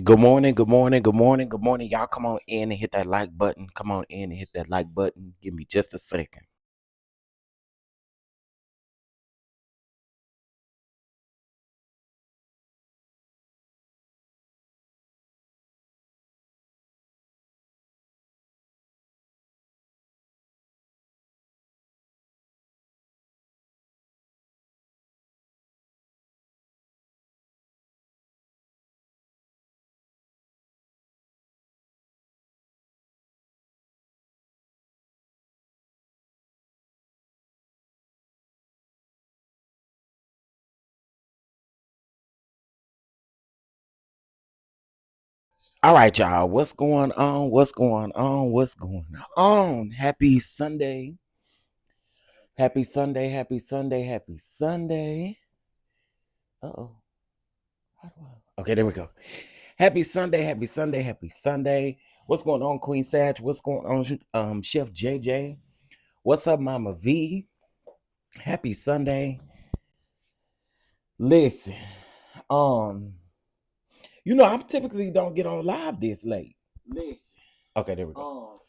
Good morning, good morning, good morning, good morning. Y'all come on in and hit that like button. Come on in and hit that like button. Give me just a second. All right, y'all. What's going on? What's going on? What's going on? Happy Sunday. Happy Sunday. Happy Sunday. Happy Sunday. Uh-oh. How do I? Okay, there we go. Happy Sunday. Happy Sunday. Happy Sunday. What's going on, Queen Sag? What's going on, Chef JJ? What's up, Mama V? Happy Sunday. Listen, um, I typically don't get on live this late. Listen. Okay, there we go.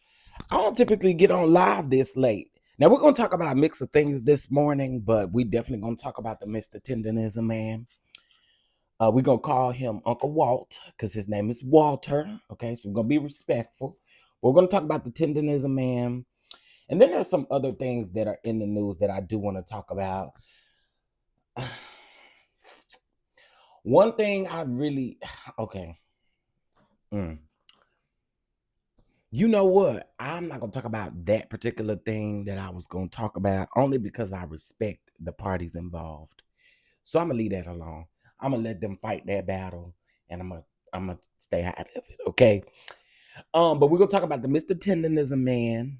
I don't typically get on live this late. Now we're gonna talk about a mix of things this morning, but we definitely gonna talk about the Mr. Tendernism man. We're gonna call him Uncle Walt because his name is Walter. Okay, so we're gonna be respectful. We're gonna talk about the Tendernism man, and then there's some other things that are in the news that I do want to talk about. One thing I really okay. Mm. You know what? I'm not gonna talk about that particular thing that I was gonna talk about only because I respect the parties involved. So I'm gonna leave that alone. I'm gonna let them fight their battle, and I'm gonna stay out of it. Okay. But we're gonna talk about the Mr. Tendernism man.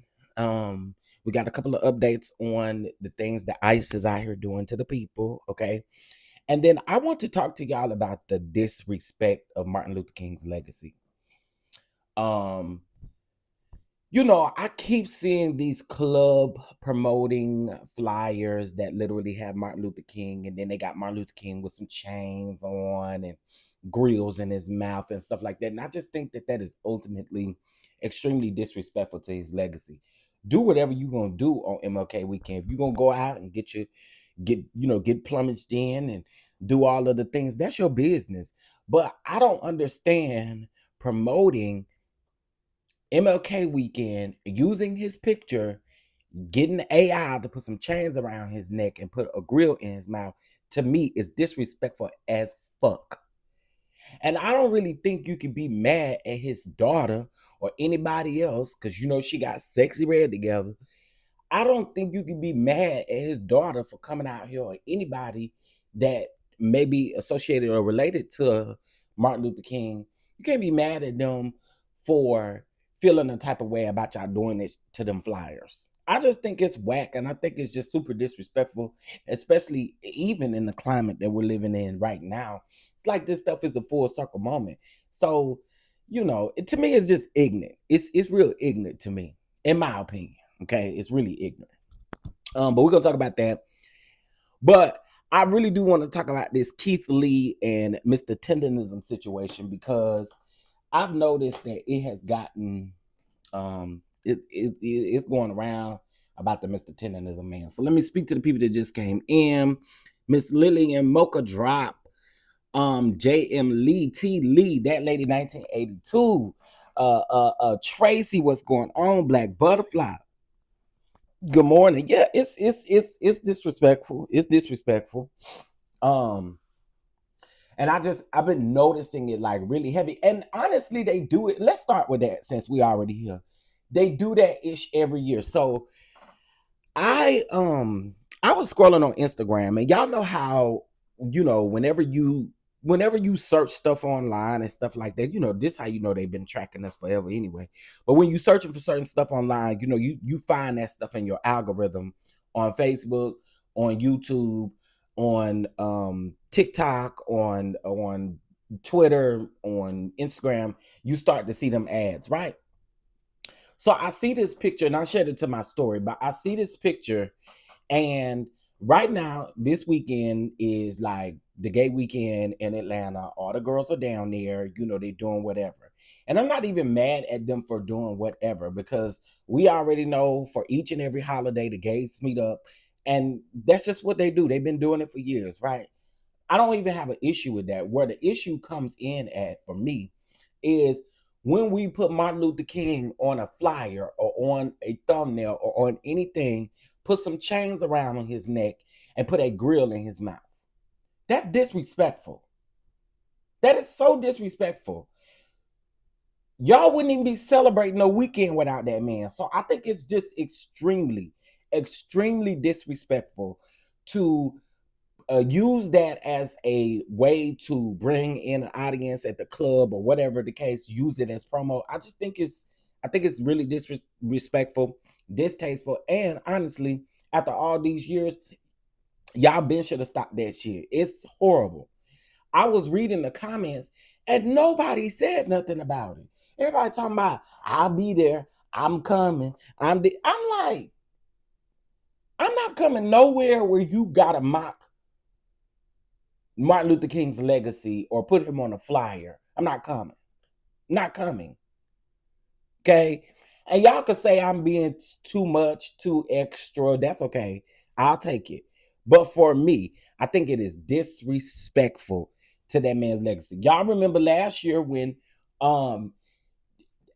We got a couple of updates on the things that ICE is out here doing to the people. Okay. And then I want to talk to y'all about the disrespect of Martin Luther King's legacy. Um, I keep seeing these club promoting flyers that literally have Martin Luther King, and then they got Martin Luther King with some chains on and grills in his mouth and stuff like that. And I just think that that is ultimately extremely disrespectful to his legacy. Do whatever you're gonna do on MLK weekend. If you're gonna go out and get plumaged in and do all of the things, that's your business. But I don't understand promoting MLK weekend using his picture, getting the AI to put some chains around his neck and put a grill in his mouth, to me is disrespectful as fuck. And I don't really think you can be mad at his daughter or anybody else because she got Sexy Red together. I don't think you can be mad at his daughter for coming out here or anybody that may be associated or related to Martin Luther King. You can't be mad at them for feeling a type of way about y'all doing this to them flyers. I just think it's whack, and I think it's just super disrespectful, especially even in the climate that we're living in right now. It's like this stuff is a full circle moment. So, to me, it's just ignorant. It's real ignorant to me, in my opinion. Okay, it's really ignorant. But we're gonna talk about that. But I really do want to talk about this Keith Lee and Mr. Tendernism situation because I've noticed that it has gotten it's going around about the Mr. Tendernism man. So let me speak to the people that just came in. Miss Lillian Mocha Drop, JM Lee, T Lee, that lady 1982. Tracy, what's going on? Black Butterfly. Good morning. Yeah, it's disrespectful. It's disrespectful. Um, and I've been noticing it like really heavy. And honestly, they do it. Let's start with that since we already here. They do that ish every year. So I was scrolling on Instagram, and y'all know how whenever you search stuff online and stuff like that, this how they've been tracking us forever anyway. But when you searching for certain stuff online, you find that stuff in your algorithm on Facebook, on YouTube, on TikTok, on Twitter, on Instagram. You start to see them ads, right? So I see this picture, and I shared it to my story, but I see this picture, and right now, this weekend is like the gay weekend in Atlanta. All the girls are down there, they're doing whatever. And I'm not even mad at them for doing whatever, because we already know for each and every holiday, the gays meet up, and that's just what they do. They've been doing it for years, right? I don't even have an issue with that. Where the issue comes in at for me is when we put Martin Luther King on a flyer or on a thumbnail or on anything, put some chains around his neck and put a grill in his mouth. That's disrespectful. That is so disrespectful. Y'all wouldn't even be celebrating no weekend without that man. So I think it's just extremely, extremely disrespectful to use that as a way to bring in an audience at the club or whatever the case. Use it as promo. I think it's really disrespectful, distasteful, and honestly, after all these years, y'all been should have stopped that shit. It's horrible. I was reading the comments and nobody said nothing about it. Everybody talking about, I'll be there, I'm coming, I'm like, I'm not coming nowhere where you gotta mock Martin Luther King's legacy or put him on a flyer. I'm not coming. Not coming. Okay? And y'all could say I'm being too much, too extra. That's okay. I'll take it. But for me, I think it is disrespectful to that man's legacy. Y'all remember last year when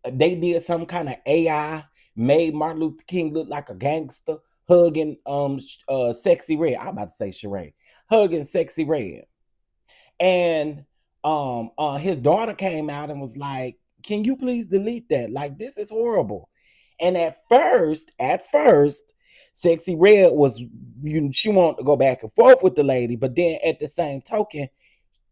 they did some kind of AI, made Martin Luther King look like a gangster, hugging Sexy Red. I'm about to say Sheree. Hugging Sexy Red. And his daughter came out and was like, can you please delete that? Like, this is horrible. And at first, Sexy Red was, she wanted to go back and forth with the lady, but then at the same token,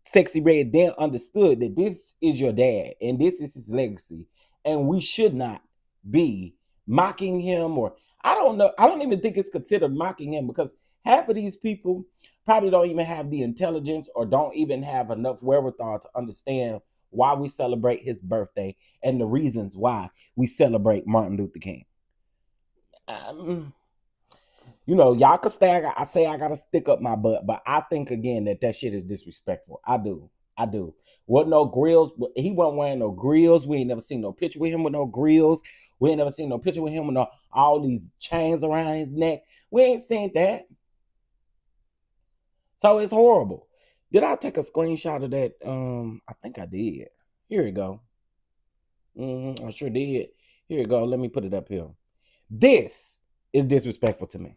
Sexy Red then understood that this is your dad and this is his legacy, and we should not be mocking him, or I don't know. I don't even think it's considered mocking him, because half of these people probably don't even have the intelligence or don't even have enough wherewithal to understand why we celebrate his birthday and the reasons why we celebrate Martin Luther King. Y'all could say I gotta stick up my butt, but I think again that shit is disrespectful. I do. What no grills? He wasn't wearing no grills. We ain't never seen no picture with him with no grills. We ain't never seen no picture with him with all these chains around his neck. We ain't seen that. So it's horrible. Did I take a screenshot of that? I think I did. Here we go. I sure did. Here we go. Let me put it up here. This is disrespectful to me.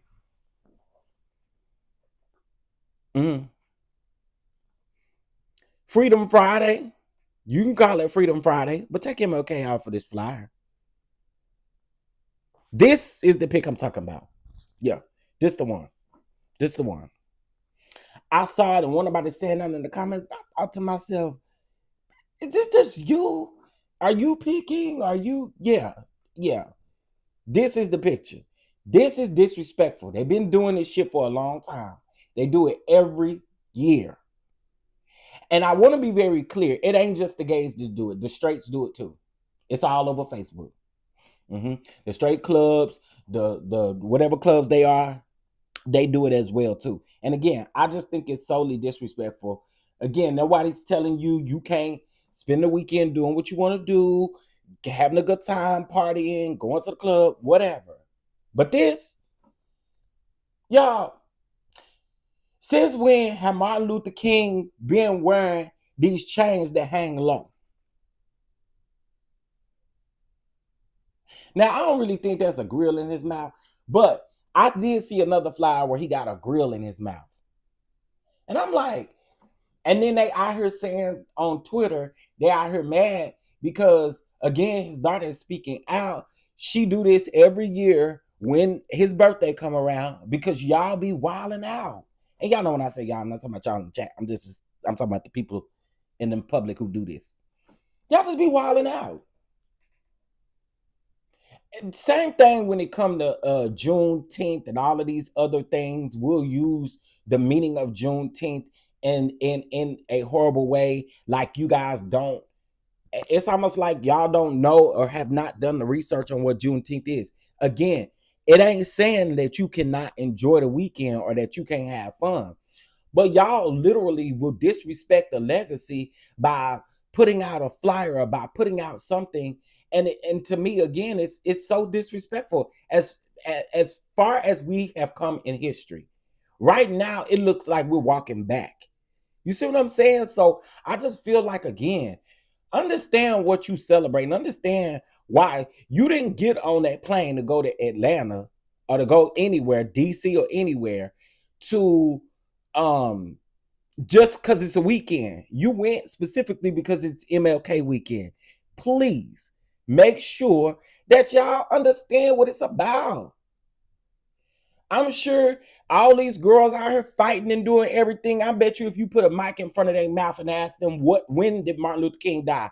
Freedom Friday. You can call it Freedom Friday, but take MLK out for this flyer. This is the pic I'm talking about. Yeah, this the one. I saw it and one about to saying that in the comments. I thought to myself, is this just you? Are you picking? Are you? Yeah. This is the picture. This is disrespectful. They've been doing this shit for a long time. They do it every year. And I want to be very clear. It ain't just the gays that do it. The straights do it too. It's all over Facebook. The straight clubs, the whatever clubs they are, they do it as well too. And again, I just think it's solely disrespectful. Again, nobody's telling you can't spend the weekend doing what you want to do, having a good time, partying, going to the club, whatever. But this, y'all, since when have Martin Luther King been wearing these chains that hang low? Now, I don't really think that's a grill in his mouth, but I did see another flyer where he got a grill in his mouth. And I'm like, and then they out here saying on Twitter, they out here mad because, again, his daughter is speaking out. She do this every year when his birthday come around because y'all be wilding out. And y'all know when I say y'all, I'm not talking about y'all in the chat. I'm talking about the people in the public who do this. Y'all just be wilding out. Same thing when it come to Juneteenth and all of these other things. We'll use the meaning of Juneteenth in a horrible way, like you guys don't. It's almost like y'all don't know or have not done the research on what Juneteenth is. Again, it ain't saying that you cannot enjoy the weekend or that you can't have fun, But y'all literally will disrespect the legacy by putting out a flyer or by putting out something. And to me, again, it's so disrespectful. As far as we have come in history, right now it looks like we're walking back. You see what I'm saying? So I just feel like, again, understand what you celebrate and understand why you didn't get on that plane to go to Atlanta or to go anywhere, DC or anywhere, to um just because it's a weekend. You went specifically because it's MLK weekend. Please make sure that y'all understand what it's about. I'm sure all these girls out here fighting and doing everything. I bet you if you put a mic in front of their mouth and ask them when did Martin Luther King die?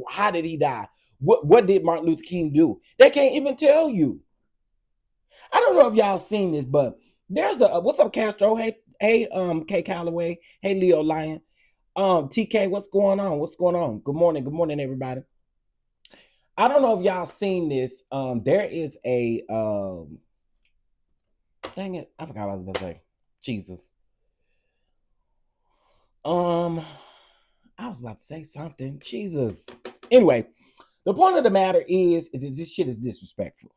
How did he die? What did Martin Luther King do? They can't even tell you. I don't know if y'all seen this, but there's a what's up, Castro? Hey, K Calloway. Hey, Leo Lion. TK, what's going on? What's going on? Good morning, everybody. I don't know if y'all seen this. There is a dang it, I forgot what I was gonna say. Jesus. I was about to say something. Jesus. Anyway, the point of the matter is this shit is disrespectful.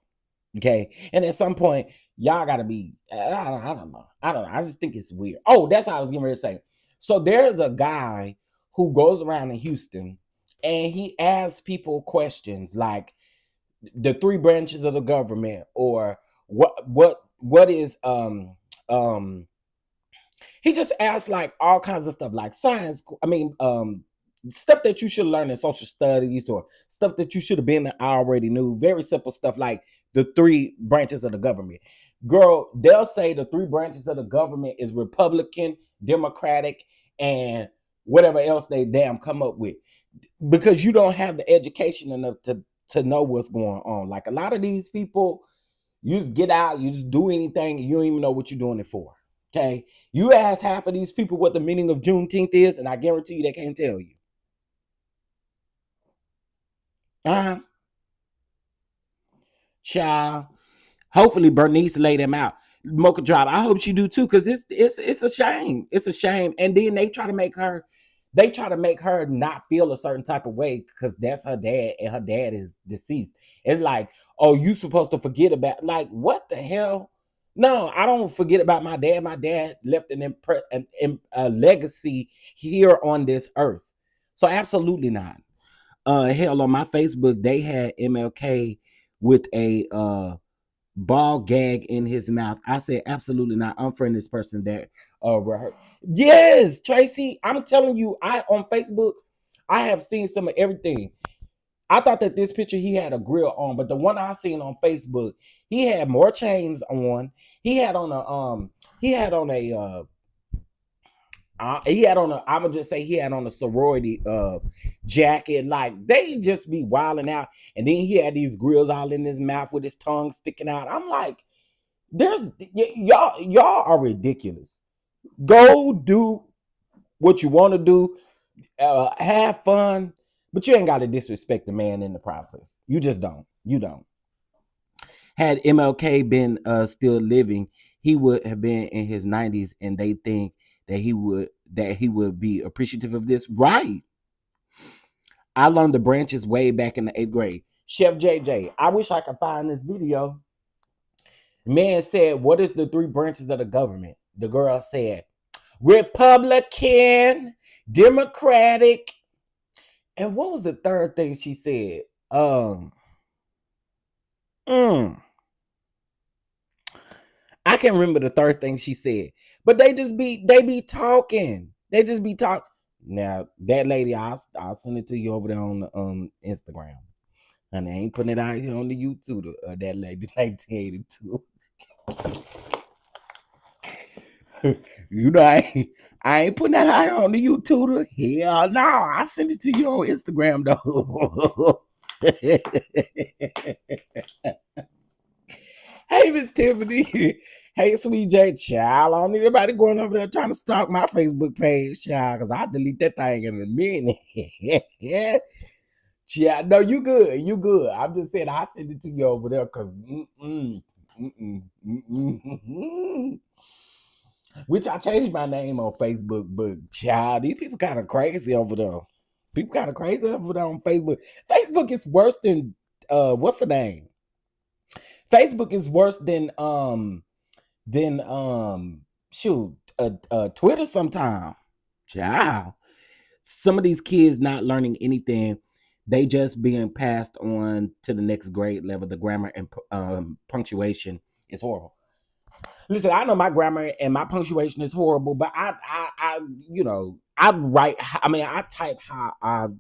Okay. And at some point, y'all gotta be, I don't know. I just think it's weird. Oh, that's how I was getting ready to say. So there's a guy who goes around in Houston and he asks people questions like the three branches of the government, or what is he just asks like all kinds of stuff like science. I mean, stuff that you should learn in social studies or stuff that you should have been already knew. Very simple stuff like the three branches of the government. Girl, they'll say the three branches of the government is Republican, Democratic, and whatever else they damn come up with, because you don't have the education enough to know what's going on. Like a lot of these people, you just get out, you just do anything, and you don't even know what you're doing it for. Okay, you ask half of these people what the meaning of Juneteenth is, and I guarantee you they can't tell you. Child. Hopefully Bernice laid them out. Mocha Drop. I hope she do too, because it's a shame. It's a shame. And then they try to make her not feel a certain type of way because that's her dad and her dad is deceased. It's like, oh, you supposed to forget about, like, what the hell? No, I don't forget about my dad. My dad left a legacy here on this earth. So absolutely not. Hell, on my Facebook, they had MLK with a ball gag in his mouth. I said, absolutely not. Unfriend this person that yes, Tracy. I'm telling you, I on Facebook, I have seen some of everything. I thought that this picture he had a grill on, but the one I seen on Facebook, he had more chains on. He had on a I would just say he had on a sorority jacket. Like, they just be wilding out. And then he had these grills all in his mouth with his tongue sticking out. I'm like, y'all are ridiculous. Go do what you want to do, have fun, but you ain't got to disrespect the man in the process. You just don't. You don't. Had MLK been still living, he would have been in his 90s, and they think that he would be appreciative of this. Right. I learned the branches way back in the 8th grade. Chef JJ, I wish I could find this video. Man said, what is the three branches of the government? The girl said, Republican, Democratic, and what was the third thing she said? I can't remember the third thing she said, but they be talking. They just be talking. Now that lady, I'll send it to you over there on the Instagram, and I ain't putting it out here on the YouTube. That lady, 1982. You know, I ain't putting that out here on the YouTube. Hell no, I send it to you on Instagram though. Hey, Miss Tiffany. Hey, Sweet J, child. I don't need anybody going over there trying to stalk my Facebook page, child, because I'll delete that thing in a minute. Child, no, you good. You good. I'm just saying I send it to you over there because Which I changed my name on Facebook, but child, these people kind of crazy over there. People kind of crazy over there on Facebook. Facebook is worse than what's the name? Facebook is worse than shoot Twitter sometime. Child. Some of these kids not learning anything. They just being passed on to the next grade level. The grammar and punctuation is horrible. Listen, I know my grammar and my punctuation is horrible, but I write. I mean, I type how how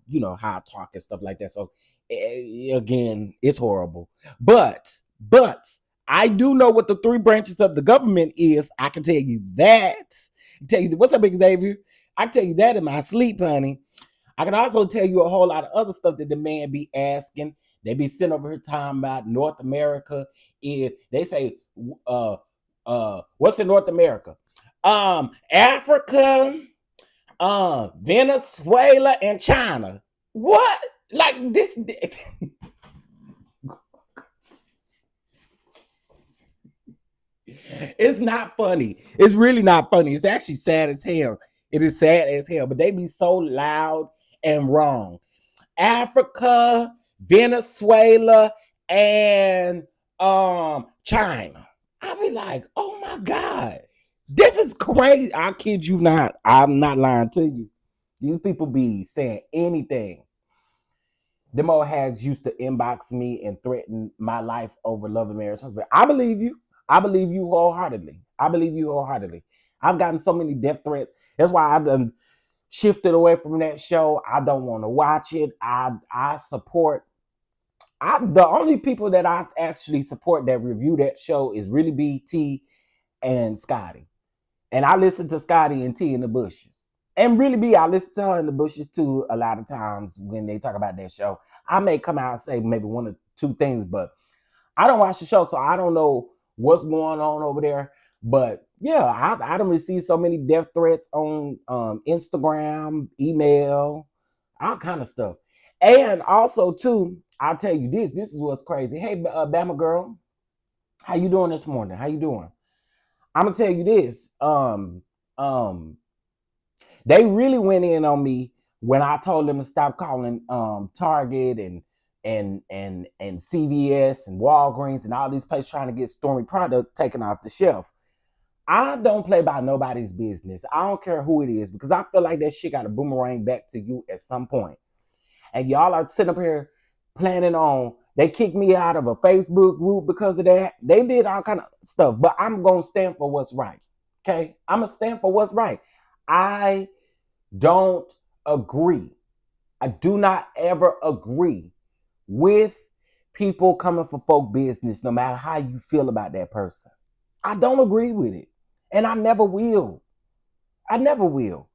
I talk and stuff like that. So again, it's horrible. But I do know what the three branches of the government is. I can tell you that. I can tell you what's up, Xavier. I can tell you that in my sleep, honey. I can also tell you a whole lot of other stuff that the man be asking. They be sitting over here talking about North America. If they say, what's in North America? Africa, Venezuela, and China. What? Like this? It's not funny. It's really not funny. It's actually sad as hell. It is sad as hell. But they be so loud and wrong. Africa, Venezuela, and China. I be like, oh my God, this is crazy. I kid you not. I'm not lying to you. These people be saying anything. Them old hags used to inbox me and threaten my life over love and marriage. I believe you. I believe you wholeheartedly. I believe you wholeheartedly. I've gotten so many death threats. That's why I've done shifted away from that show. I don't want to watch it. I support. The only people that I actually support that review that show is really BT and Scotty. And I listen to Scotty and T in the bushes. And really B, I listen to her in the bushes too a lot of times when they talk about that show. I may come out and say maybe one or two things, but I don't watch the show, so I don't know what's going on over there. But yeah, I don't receive so many death threats on Instagram, email, all kind of stuff. And also too, I'll tell you this. This is what's crazy. Hey, Bama girl, how you doing this morning? How you doing? I'm gonna tell you this. They really went in on me when I told them to stop calling Target and CVS and Walgreens and all these places trying to get Stormy product taken off the shelf. I don't play by nobody's business. I don't care who it is because I feel like that shit got to boomerang back to you at some point. And y'all are sitting up here planning on, they kicked me out of a Facebook group because of that. They did all kind of stuff, but I'm going to stand for what's right. Okay? I'm going to stand for what's right. I don't agree. I do not ever agree with people coming for folk business, no matter how you feel about that person. I don't agree with it. And I never will. I never will.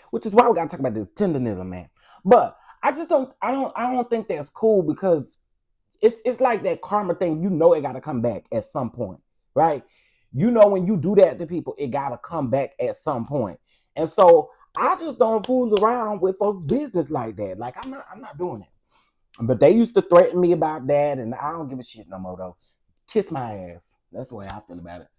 Which is why we gotta talk about this tendernism, man. But I don't think that's cool because it's like that karma thing. You know it gotta come back at some point, right? You know when you do that to people, it gotta come back at some point. And so I just don't fool around with folks' business like that. Like I'm not doing it. But they used to threaten me about that, and I don't give a shit no more though. Kiss my ass. That's the way I feel about it.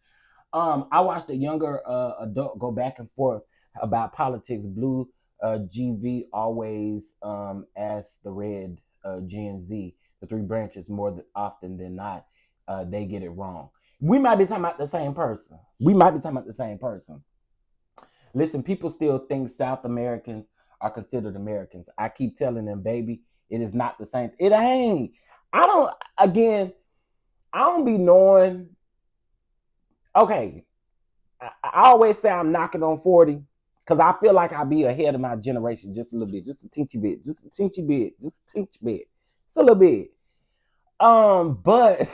I watched a younger adult go back and forth about politics. Blue GV always asks the red Gen Z, the three branches, more often than not, they get it wrong. We might be talking about the same person. Listen, people still think South Americans are considered Americans. I keep telling them, baby, it is not the same. It ain't. I don't be knowing. Okay, I always say I'm knocking on 40 because I feel like I'll be ahead of my generation just a little bit, just a teensy bit, just a little bit. But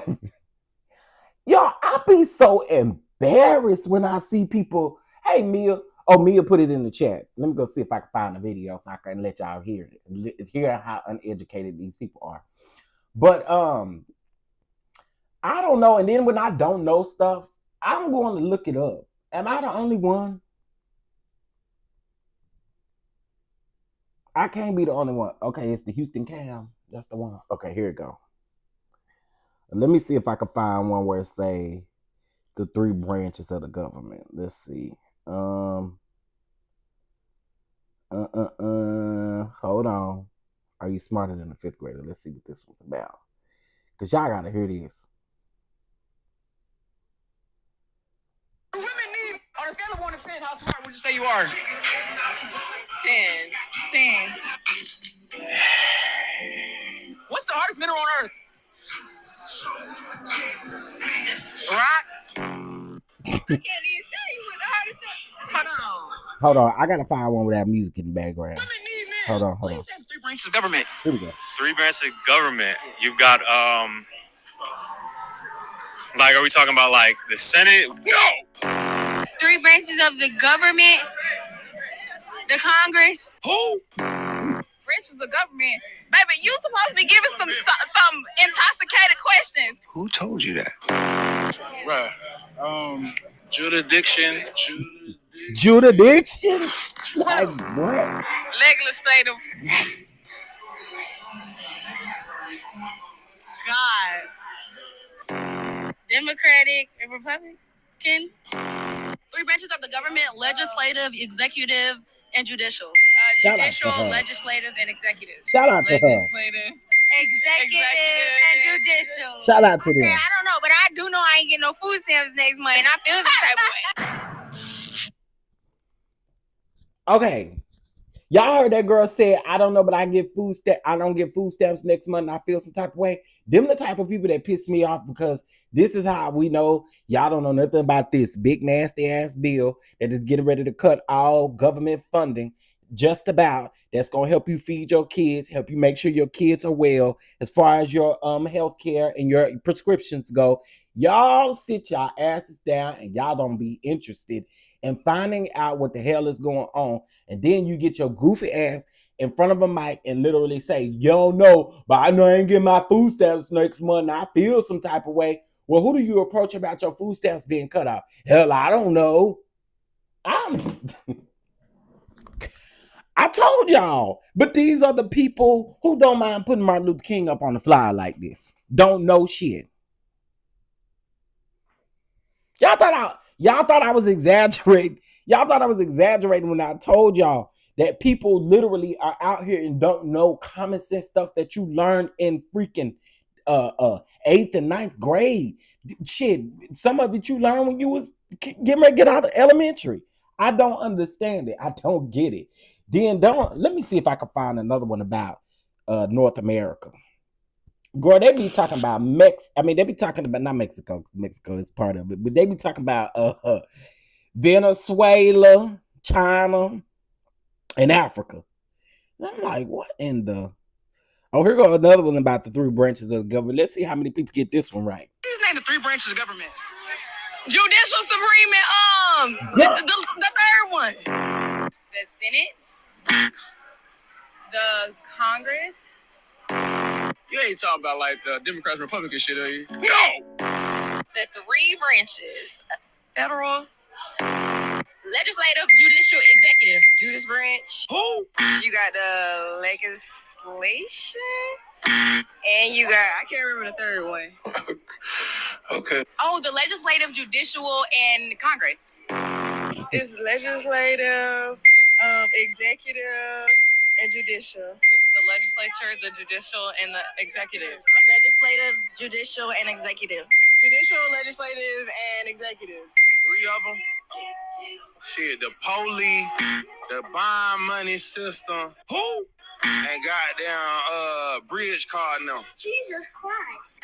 y'all, I be so embarrassed when I see people. Hey, Mia. Oh, Mia put it in the chat. Let me go see if I can find the video so I can let y'all hear it. Hear how uneducated these people are. But I don't know. And then when I don't know stuff, I'm going to look it up. Am I the only one? I can't be the only one. Okay, it's the Houston Cam. That's the one. Okay, here it go. Let me see if I can find one where it say The three branches of the government. Let's see. Hold on. Are you smarter than a fifth grader? Let's see what this one's about. Cause y'all gotta hear this. Women need, on a scale of 1 to 10, how smart would you say you are? 10. 10. What's the hardest mineral on Earth? Rock. I can't even tell you what the hardest. Hold on. I gotta find one with that music in the background. Hold on. Please name 3 branches of government. Here we go. 3 branches of government. You've got like, are we talking about like the Senate? No. 3 branches of the government. The Congress. Who? Branches of government. Baby, you supposed to be giving some intoxicated questions. Who told you that? Right. Jurisdiction. Jurisdiction? Like what? Legislative. God. Democratic and Republican. 3 branches of the government: legislative, executive, and judicial. Judicial, legislative, and executive. Shout out to her. Legislative. Executive and judicial. Shout out to them. I don't know, but I do know I ain't getting no food stamps next month, and I feel some type of way. Okay. Y'all heard that girl say, I don't know, but I don't get food stamps next month and I feel some type of way. Them the type of people that piss me off, because this is how we know y'all don't know nothing about this big nasty ass bill that is getting ready to cut all government funding just about, that's going to help you feed your kids, help you make sure your kids are well as far as your health care and your prescriptions go. Y'all sit y'all asses down and y'all don't be interested in finding out what the hell is going on. And then you get your goofy ass in front of a mic and literally say, yo, no, but I know I ain't getting my food stamps next month and I feel some type of way. Well, who do you approach about your food stamps being cut off? Hell, I don't know. I told y'all, but these are the people who don't mind putting Martin Luther King up on the flyer like this. Don't know shit. Y'all thought I was exaggerating. Y'all thought I was exaggerating when I told y'all that people literally are out here and don't know common sense stuff that you learn in freaking 8th and 9th grade. Shit, some of it you learned when you was getting ready to get out of elementary. I don't understand it. I don't get it. Then let me see if I can find another one about North America. Girl, they be talking about they be talking about not Mexico, because Mexico is part of it, but they be talking about Venezuela, China, and Africa. And I'm like, what in the? Oh, here go another one about the 3 branches of the government. Let's see how many people get this one right. Please name the 3 branches of government. Judicial, Supreme, and the third one. The Senate. The Congress. You ain't talking about like the Democrats, Republican shit, are you? No! The 3 branches: federal, legislative, judicial, executive. Judas branch. Who? You got the legislation. And you got, I can't remember the third one. Okay. Oh, the legislative, judicial, and Congress. It's legislative, executive, and judicial. The legislature, the judicial, and the executive. Legislative, judicial, and executive. Judicial, legislative, and executive. 3 of them. Shit, the police, the bond money system. Who? And goddamn bridge card now. Jesus Christ.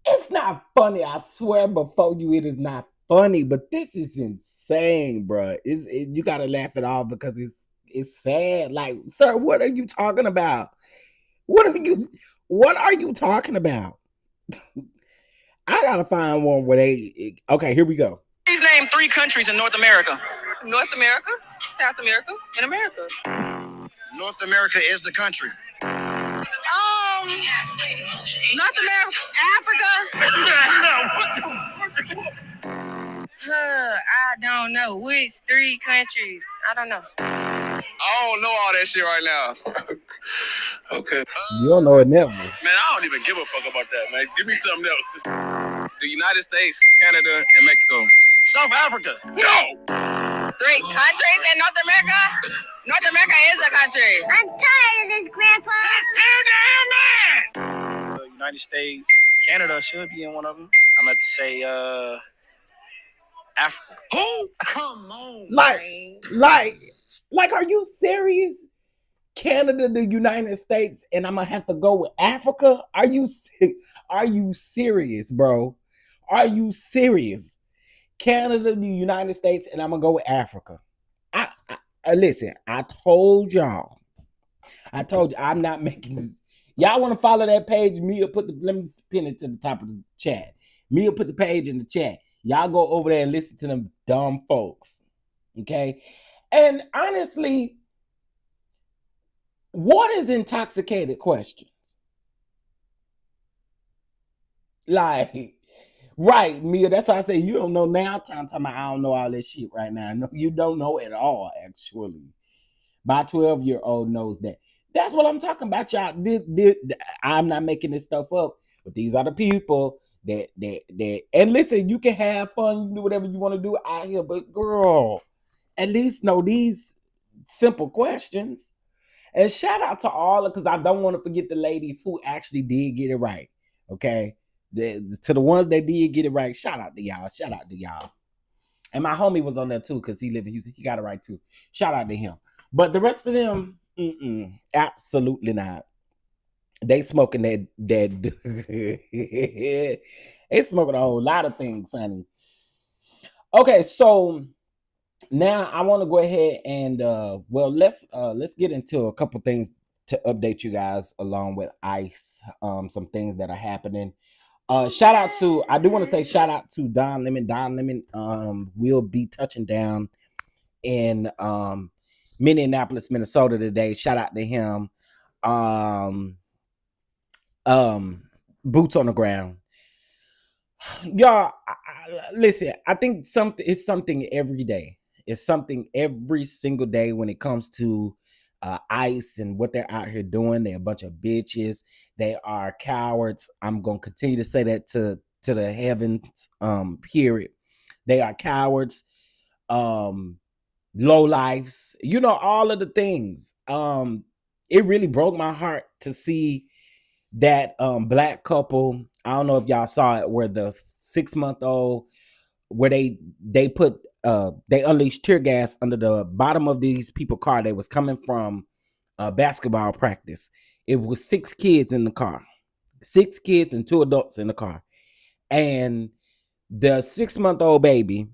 It's not funny, I swear before you, it is not funny, but this is insane, bro. You gotta laugh it off because it's sad. Like, sir, what are you talking about? What are you talking about? I gotta find one where okay, here we go. Please name 3 countries in North America. North America, South America, and America. North America is the country. North America, Africa. I don't know which 3 countries. I don't know. I don't know all that shit right now. Okay. You don't know it never. Man, I don't even give a fuck about that, man. Give me something else. The United States, Canada, and Mexico. South Africa. No. 3 countries in North America? North America is a country. I'm tired of this, Grandpa. The United States, Canada should be in one of them. I'm about to say Africa. Who? Come on, Like, are you serious? Canada, the United States, and I'm gonna have to go with Africa? Are you serious, bro? Are you serious? Canada, the United States, and I'm gonna go with Africa. I listen. I told you, I'm not making this. Y'all want to follow that page? Mia put let me pin it to the top of the chat. Mia put the page in the chat. Y'all go over there and listen to them dumb folks. Okay. And honestly, what is intoxicated questions? Like, right, Mia, that's why I say you don't know now. I'm talking about I don't know all this shit right now. No, you don't know at all, actually. My 12-year-old knows that. That's what I'm talking about, y'all. I'm not making this stuff up, but these are the people that and listen, you can have fun, you can do whatever you want to do out here, but girl, at least know these simple questions. And shout out to all, because I don't want to forget the ladies who actually did get it right. Okay. To the ones that did get it right, shout out to y'all. Shout out to y'all. And my homie was on there too, because he got it right too. Shout out to him. But the rest of them, absolutely not. They smoking that they smoking a whole lot of things, honey. Okay, so now I want to go ahead and let's get into a couple things to update you guys along with ICE. Some things that are happening. Shout out to Don Lemon. Don Lemon will be touching down in Minneapolis, Minnesota today. Shout out to him. Boots on the ground. Y'all, listen, I think it's something every day. It's something every single day when it comes to ICE and what they're out here doing. They're a bunch of bitches. They are cowards. I'm going to continue to say that to the heavens, period. They are cowards, low lives, all of the things. It really broke my heart to see that black couple. I don't know if y'all saw it, where the 6-month-old, where they unleashed tear gas under the bottom of these people's car. They was coming from basketball practice. It was 6 kids in the car, 6 kids and 2 adults in the car, and the 6-month-old baby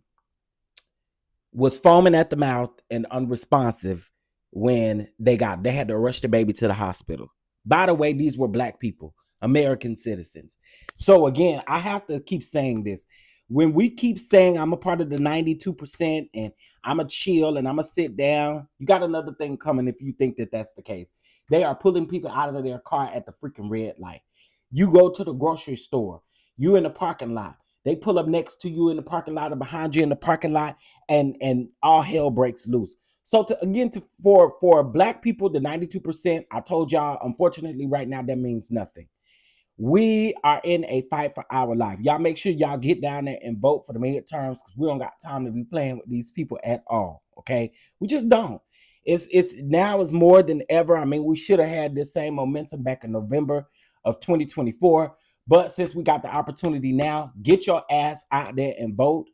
was foaming at the mouth and unresponsive when they had to rush the baby to the hospital. By the way, these were black people, American citizens. So again, I have to keep saying this. When we keep saying I'm a part of the 92% and I'm a chill and I'm a sit down, you got another thing coming if you think that that's the case. They are pulling people out of their car at the freaking red light. You go to the grocery store, you in the parking lot. They pull up next to you in the parking lot or behind you in the parking lot, and all hell breaks loose. So for black people, the 92%, I told y'all, unfortunately, right now, that means nothing. We are in a fight for our life. Y'all make sure y'all get down there and vote for the midterms, because we don't got time to be playing with these people at all. Okay, we just don't. It's now is more than ever. I mean, we should have had this same momentum back in November of 2024. But since we got the opportunity now, get your ass out there and vote.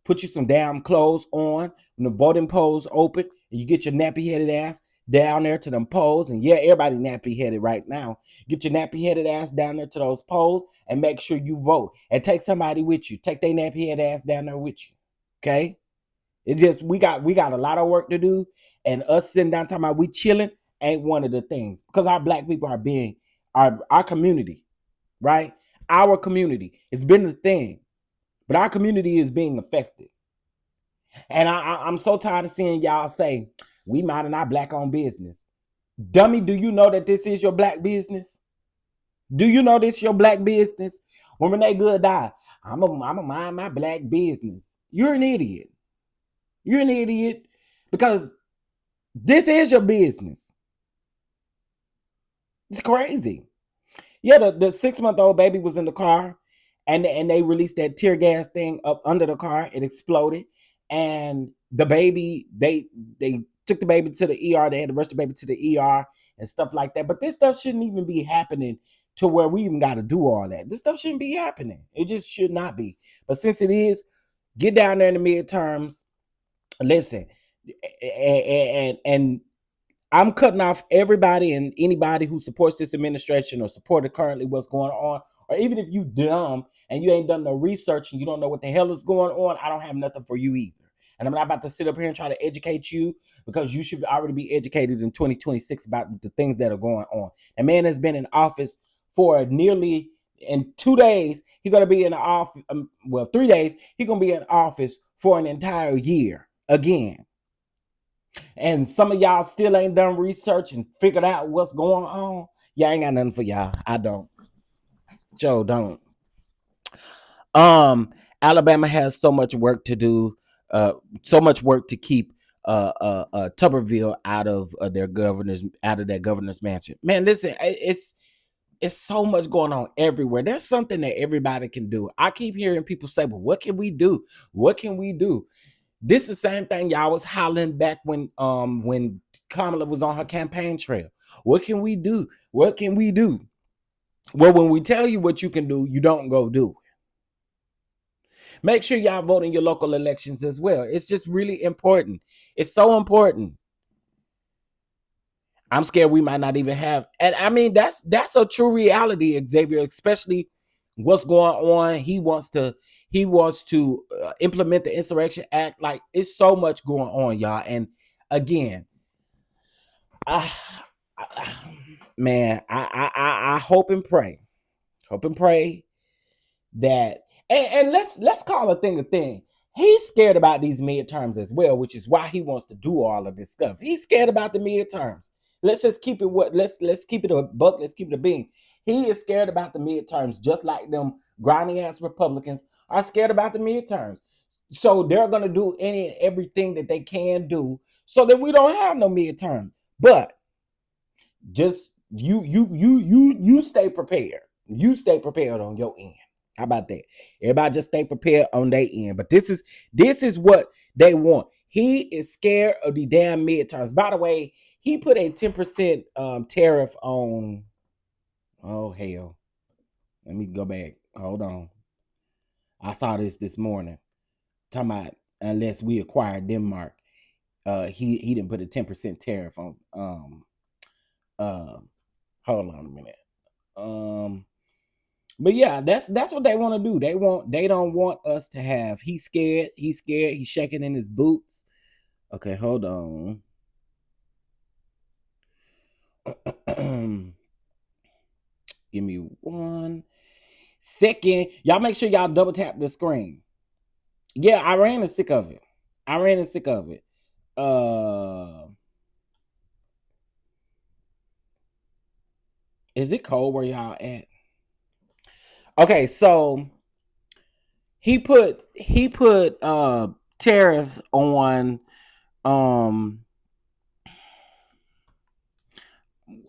Put you some damn clothes on when the voting polls open, and you get your nappy-headed ass down there to them polls. And yeah, everybody nappy-headed right now. Get your nappy-headed ass down there to those polls and make sure you vote. And take somebody with you. Take their nappy-headed ass down there with you. Okay? It's just we got a lot of work to do, and us sitting down talking about we chilling ain't one of the things, because our black people are being our community, right? Our community. It's been the thing. But our community is being affected. And I'm so tired of seeing y'all say, we minding our black-owned business. Dummy, do you know that this is your black business? Do you know this is your black business? When Renee Good died, I'm a mind my black business. You're an idiot. You're an idiot, because This is your business. It's crazy. Yeah, the 6-month-old baby was in the car, and they released that tear gas thing up under the car. It exploded, and the baby they took the baby to the ER. They had to rush the baby to the ER and stuff like that. But this stuff shouldn't even be happening to where we even got to do all that. This stuff shouldn't be happening. It just should not be. But since it is, get down there in the midterms. Listen, and I'm cutting off everybody and anybody who supports this administration or supported currently what's going on, or even if you dumb and you ain't done no research and you don't know what the hell is going on, I don't have nothing for you either. And I'm not about to sit up here and try to educate you, because you should already be educated in 2026 about the things that are going on. A man has been in office for nearly, in 2 days, he's going to be in the office, 3 days, he's going to be in office for an entire year again. And some of y'all still ain't done research and figured out what's going on. Yeah, I ain't got nothing for y'all. I don't. Joe don't. Alabama has so much work to do, so much work to keep Tuberville out of their governor's mansion. Man, listen, it's so much going on everywhere. There's something that everybody can do. I keep hearing people say, "Well, what can we do? What can we do?" This is the same thing y'all was hollering back when Kamala was on her campaign trail. What can we do? What can we do? Well, when we tell you what you can do, you don't go do it. Make sure y'all vote in your local elections as well. It's just really important. It's so important. I'm scared we might not even have, and I mean that's a true reality, Xavier, especially what's going on. He wants to implement the Insurrection Act. Like, it's so much going on, y'all. And again, man, I hope and pray that, and let's call a thing. He's scared about these midterms as well, which is why he wants to do all of this stuff. He's scared about the midterms. Let's just keep it let's keep it a buck. Let's keep it a bean. He is scared about the midterms, just like them grimy ass Republicans are scared about the midterms. So they're gonna do any and everything that they can do so that we don't have no midterm. But just you stay prepared. You stay prepared on your end. How about that? Everybody just stay prepared on their end. But this is what they want. He is scared of the damn midterms. By the way, he put a 10% tariff on. Oh hell! Let me go back. Hold on. I saw this morning. Talking about unless we acquire Denmark, he didn't put a 10% tariff on. Hold on a minute. But yeah, that's what they want to do. They don't want us to have. He's scared. He's shaking in his boots. Okay, hold on. Give me 1 second. Y'all make sure y'all double tap the screen. Yeah, Iran is sick of it. Is it cold where y'all at? Okay, so he put tariffs on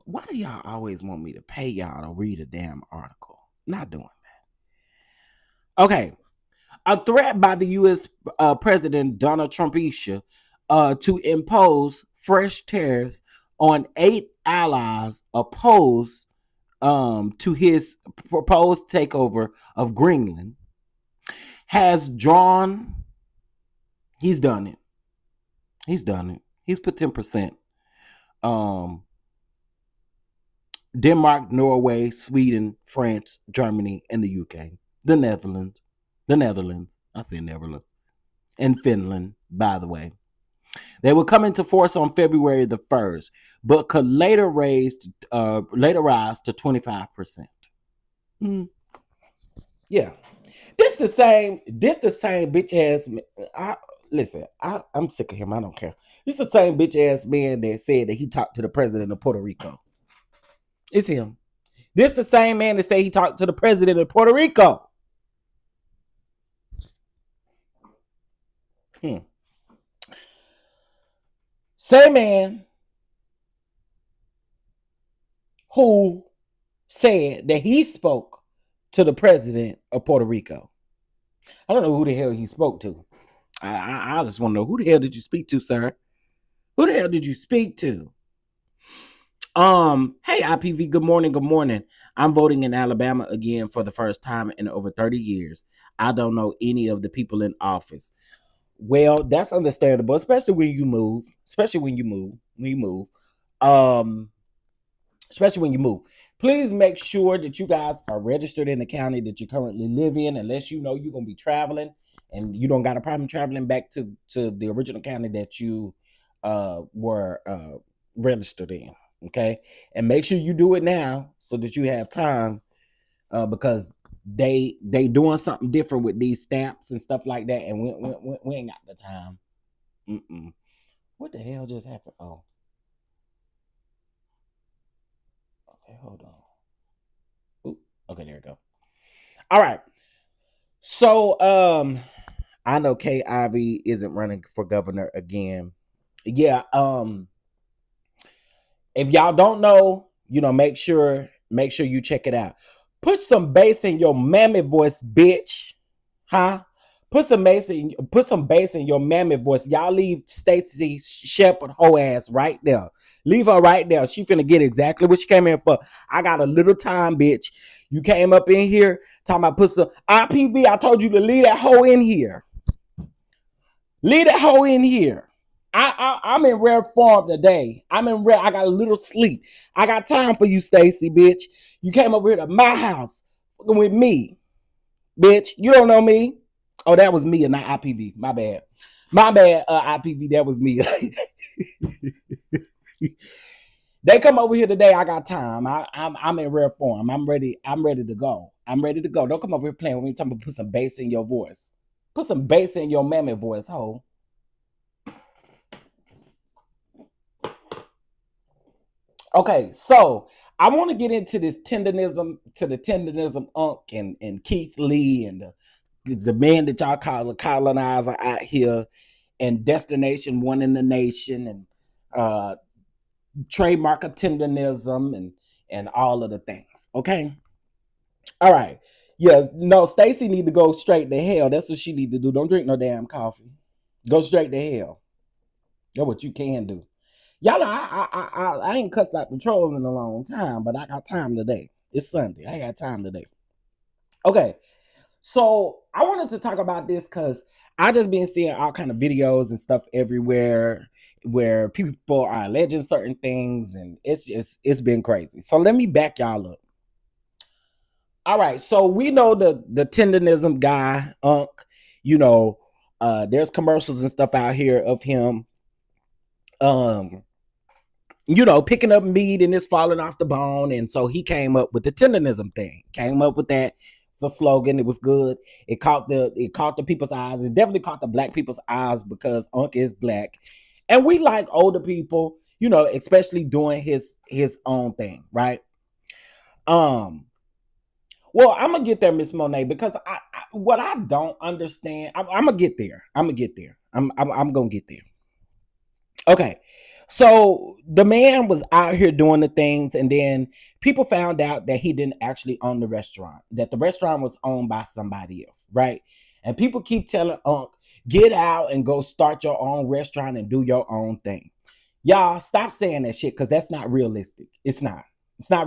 why do y'all always want me to pay y'all to read a damn article? Not doing that. Okay. A threat by the U.S. President Donald Trump to impose fresh tariffs on 8 allies opposed to his proposed takeover of Greenland has drawn. He's done it. He's put 10%. Denmark, Norway, Sweden, France, Germany, and the UK. The Netherlands. I say Netherlands. And Finland, by the way. They will come into force on February the 1st, but could later rise to 25%. Yeah. This the same bitch ass. I'm sick of him. I don't care. This the same bitch ass man that said that he talked to the president of Puerto Rico. It's him. This the same man that said he talked to the president of Puerto Rico. Same man who said that he spoke to the president of Puerto Rico. I don't know who the hell he spoke to. I just want to know, who the hell did you speak to, sir? Who the hell did you speak to? Hey IPV, good morning, good morning. I'm voting in Alabama again for the first time in over 30 years. I don't know any of the people in office. Well, that's understandable, especially when you move. Especially when you move. Especially when you move. Please make sure that you guys are registered in the county that you currently live in, unless you know you're gonna be traveling and you don't got a problem traveling back to the original county that you were registered in. Okay, and make sure you do it now so that you have time, because they doing something different with these stamps and stuff like that, and we ain't got the time. What the hell just happened? Oh, okay, hold on. Ooh, okay, there we go. All right. So I know Kay Ivey isn't running for governor again. Yeah, if y'all don't know, make sure you check it out. Put some bass in your mammy voice, bitch. Huh? Put some bass in your mammy voice. Y'all leave Stacey Shepard hoe ass right there. Leave her right there. She finna get exactly what she came in for. I got a little time, bitch. You came up in here talking about put some IPV. I told you to leave that hoe in here. Leave that hoe in here. I'm in rare form today. I got a little sleep. I got time for you, Stacy, bitch. You came over here to my house with me, bitch. You don't know me. Oh, that was me and not IPV. My bad. IPV. That was me. They come over here today. I got time. I'm in rare form. I'm ready to go. Don't come over here playing with me. Talking about put some bass in your voice. Put some bass in your mammy voice, ho. Okay, so I want to get into this tendernism Unc and Keith Lee and the man that y'all call a colonizer out here, and Destination One in the Nation, and trademark of tendernism and all of the things. Okay, all right. Yes, no, Stacy need to go straight to hell. That's what she need to do. Don't drink no damn coffee. Go straight to hell. That's what you can do. Y'all know I ain't cussed out the trolls in a long time, but I got time today. It's Sunday. I got time today. Okay, so I wanted to talk about this because I just been seeing all kind of videos and stuff everywhere where people are alleging certain things, and it's been crazy. So let me back y'all up. All right, so we know the tendernism guy, Unc. There's commercials and stuff out here of him. Picking up meat and it's falling off the bone. And so he came up with the tendernism thing. Came up with that. It's a slogan. It was good. It caught the people's eyes. It definitely caught the black people's eyes because Unc is black. And we like older people, especially doing his own thing, right? Well, I'm gonna get there, Miss Monet, because what I don't understand, I'm gonna get there. I'm gonna get there. I'm gonna get there. Okay. So the man was out here doing the things, and then people found out that he didn't actually own the restaurant, that the restaurant was owned by somebody else, right? And people keep telling Unc, get out and go start your own restaurant and do your own thing. Y'all stop saying that shit, because that's not realistic. It's not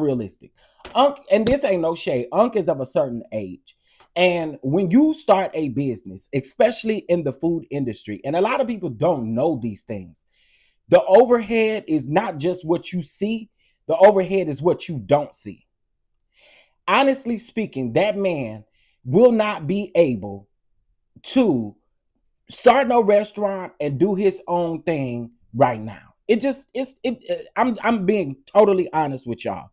realistic. Unc, and this ain't no shade, Unc is of a certain age. And when you start a business, especially in the food industry, and a lot of people don't know these things, the overhead is not just what you see. The overhead is what you don't see. Honestly speaking, that man will not be able to start no restaurant and do his own thing right now. I'm being totally honest with y'all.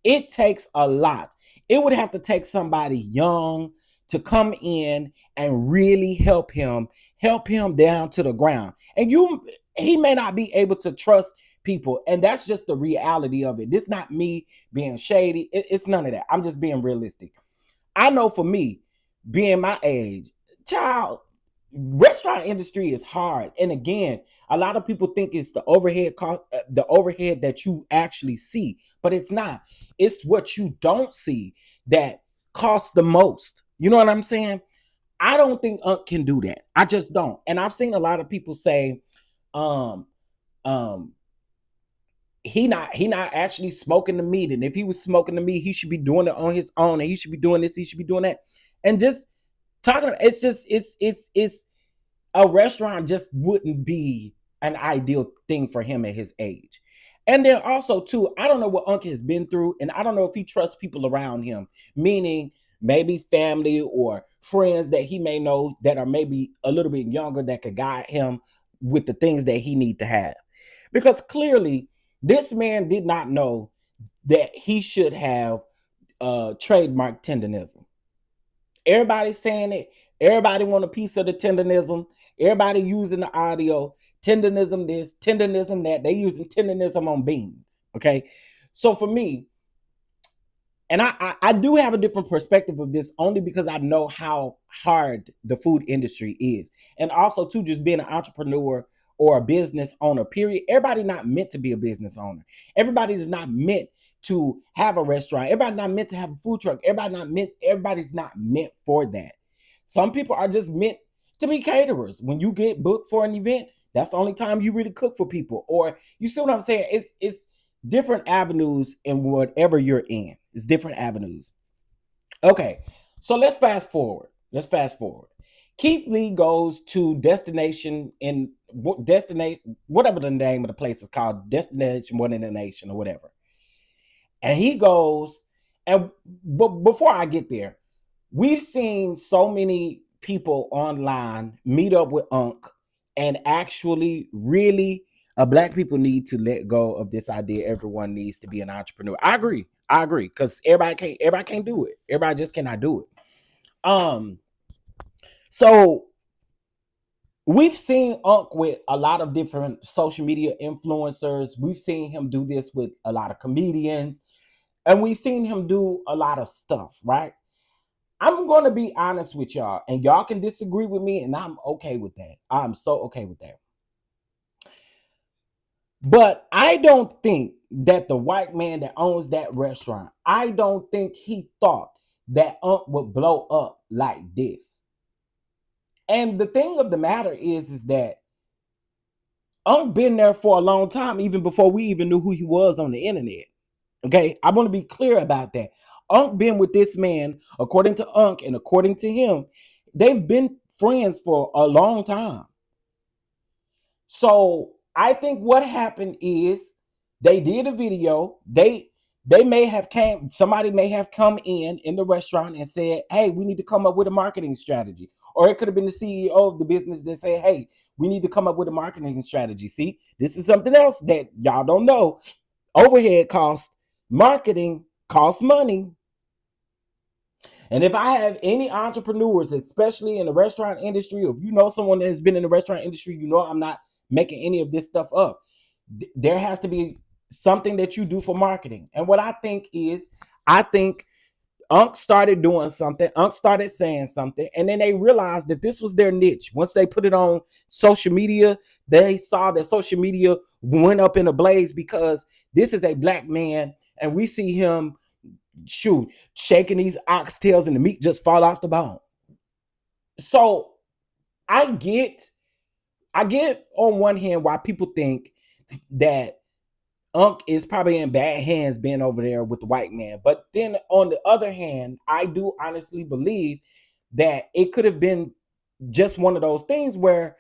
It takes a lot. It would have to take somebody young to come in and really help him down to the ground. And he may not be able to trust people. And that's just the reality of it. This is not me being shady. It's none of that. I'm just being realistic. I know for me, being my age, child, restaurant industry is hard. And again, a lot of people think it's the overhead cost, the overhead that you actually see, but it's not. It's what you don't see that costs the most. You know what I'm saying? I don't think Unc can do that. I just don't. And I've seen a lot of people say, um, um, he not actually smoking the meat. And if he was smoking the meat, he should be doing it on his own. And he should be doing this, he should be doing that. And just talking, it's just it's a restaurant just wouldn't be an ideal thing for him at his age. And then also too, I don't know what Unc has been through, and I don't know if he trusts people around him, meaning maybe family or friends that he may know that are maybe a little bit younger that could guide him with the things that he need to have. Because clearly this man did not know that he should have trademark tendernism. Everybody's saying it. Everybody want a piece of the tendernism. Everybody using the audio. Tendernism this, tendernism that. They using tendernism on beans. Okay. So for me, and I do have a different perspective of this only because I know how hard the food industry is. And also too, just being an entrepreneur or a business owner, period. Everybody not meant to be a business owner. Everybody is not meant to have a restaurant. Everybody not meant to have a food truck. Everybody's not meant for that. Some people are just meant to be caterers. When you get booked for an event, that's the only time you really cook for people. Or you see what I'm saying? It's different avenues in whatever you're in. It's different avenues. Okay, so let's fast forward. Keith Lee goes to destination whatever the name of the place is called, Destination One in the Nation or whatever. And he goes, and before I get there, we've seen so many people online meet up with Unc and actually really black people need to let go of this idea everyone needs to be an entrepreneur. I agree because everybody can't do it. Everybody just cannot do it. So we've seen Unc with a lot of different social media influencers. We've seen him do this with a lot of comedians, and we've seen him do a lot of stuff, right? I'm going to be honest with y'all, and y'all can disagree with me, and I'm okay with that. I'm so okay with that. But I don't think that the white man that owns that restaurant, I don't think he thought that Unc would blow up like this. And the thing of the matter is that Unc been there for a long time, even before we even knew who he was on the internet. Okay, I want to be clear about that. Unc been with this man, according to Unc and according to him, they've been friends for a long time. So I think what happened is they did a video. Somebody may have come in the restaurant and said, hey, we need to come up with a marketing strategy. Or it could have been the CEO of the business that said, hey, we need to come up with a marketing strategy. See, this is something else that y'all don't know. Overhead cost, marketing costs money. And if I have any entrepreneurs, especially in the restaurant industry, or if you know someone that has been in the restaurant industry, you know I'm not making any of this stuff up. There has to be something that you do for marketing. And what I think Unc started doing something. Unc started saying something. And then they realized that this was their niche. Once they put it on social media, they saw that social media went up in a blaze because this is a black man. And we see him shaking these oxtails and the meat just fall off the bone. So I get on one hand why people think that Unc is probably in bad hands being over there with the white man. But then on the other hand, I do honestly believe that it could have been just one of those things where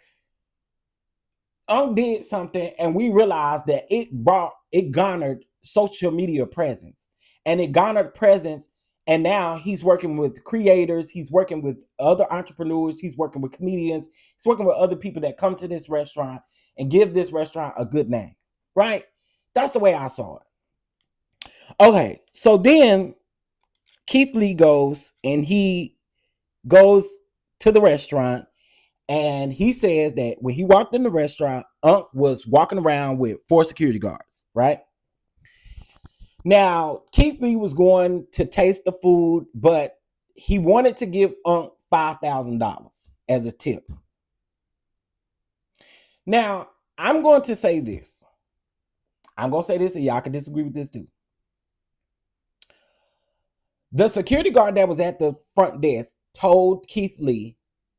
Unc did something and we realized that it garnered social media presence. And it garnered presence. And now he's working with creators. He's working with other entrepreneurs. He's working with comedians. He's working with other people that come to this restaurant and give this restaurant a good name, right? That's the way I saw it. Okay, so then Keith Lee goes and he goes to the restaurant and he says that when he walked in the restaurant, Unc was walking around with 4 security guards, right? Now, Keith Lee was going to taste the food, but he wanted to give Unc $5,000 as a tip. Now, I'm going to say this. I'm going to say this, and y'all can disagree with this too. The security guard that was at the front desk told Keith Lee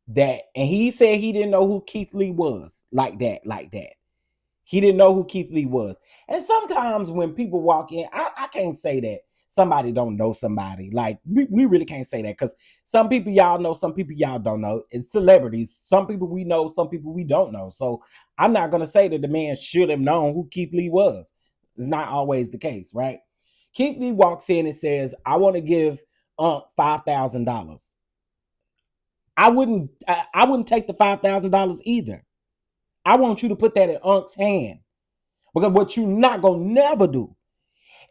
that, and he said he didn't know who Keith Lee was like that. He didn't know who Keith Lee was. And sometimes when people walk in, I can't say that somebody don't know somebody. Like, we really can't say that, because some people y'all know, some people y'all don't know. It's celebrities. Some people we know, some people we don't know. So I'm not going to say that the man should have known who Keith Lee was. It's not always the case, right? Keith Lee walks in and says, I want to give $5,000. I wouldn't take the $5,000 either. I want you to put that in Unc's hand. Because what you not going to never do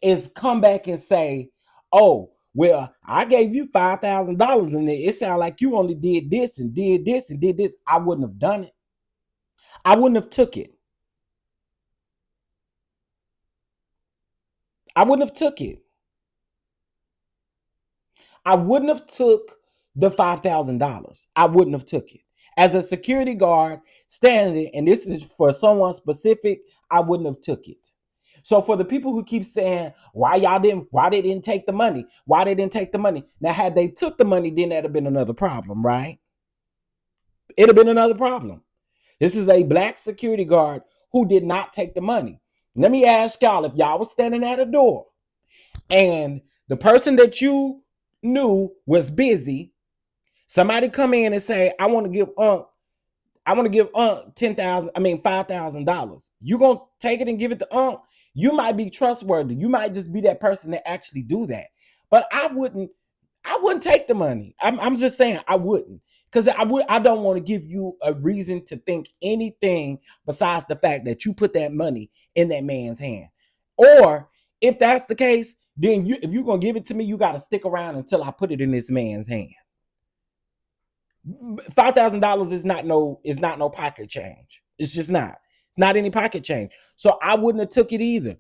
is come back and say, oh, well, I gave you $5,000 and it sounded like you only did this and did this and did this. I wouldn't have done it. I wouldn't have took it. I wouldn't have took it. I wouldn't have took the $5,000. I wouldn't have took it. As a security guard standing, and this is for someone specific, I wouldn't have took it. So for the people who keep saying, why they didn't take the money? Why they didn't take the money? Now, had they took the money, then that'd have been another problem, right? It'd have been another problem. This is a black security guard who did not take the money. Let me ask y'all, if y'all was standing at a door and the person that you knew was busy, somebody come in and say, I want to give Unc $5,000. You gonna take it and give it to Unc? You might be trustworthy. You might just be that person that actually do that. But I wouldn't take the money. I'm just saying I wouldn't. Because I don't want to give you a reason to think anything besides the fact that you put that money in that man's hand. Or if that's the case, then if you're gonna give it to me, you got to stick around until I put it in this man's hand. $5,000 is not no pocket change. It's just not. It's not any pocket change. So I wouldn't have took it either.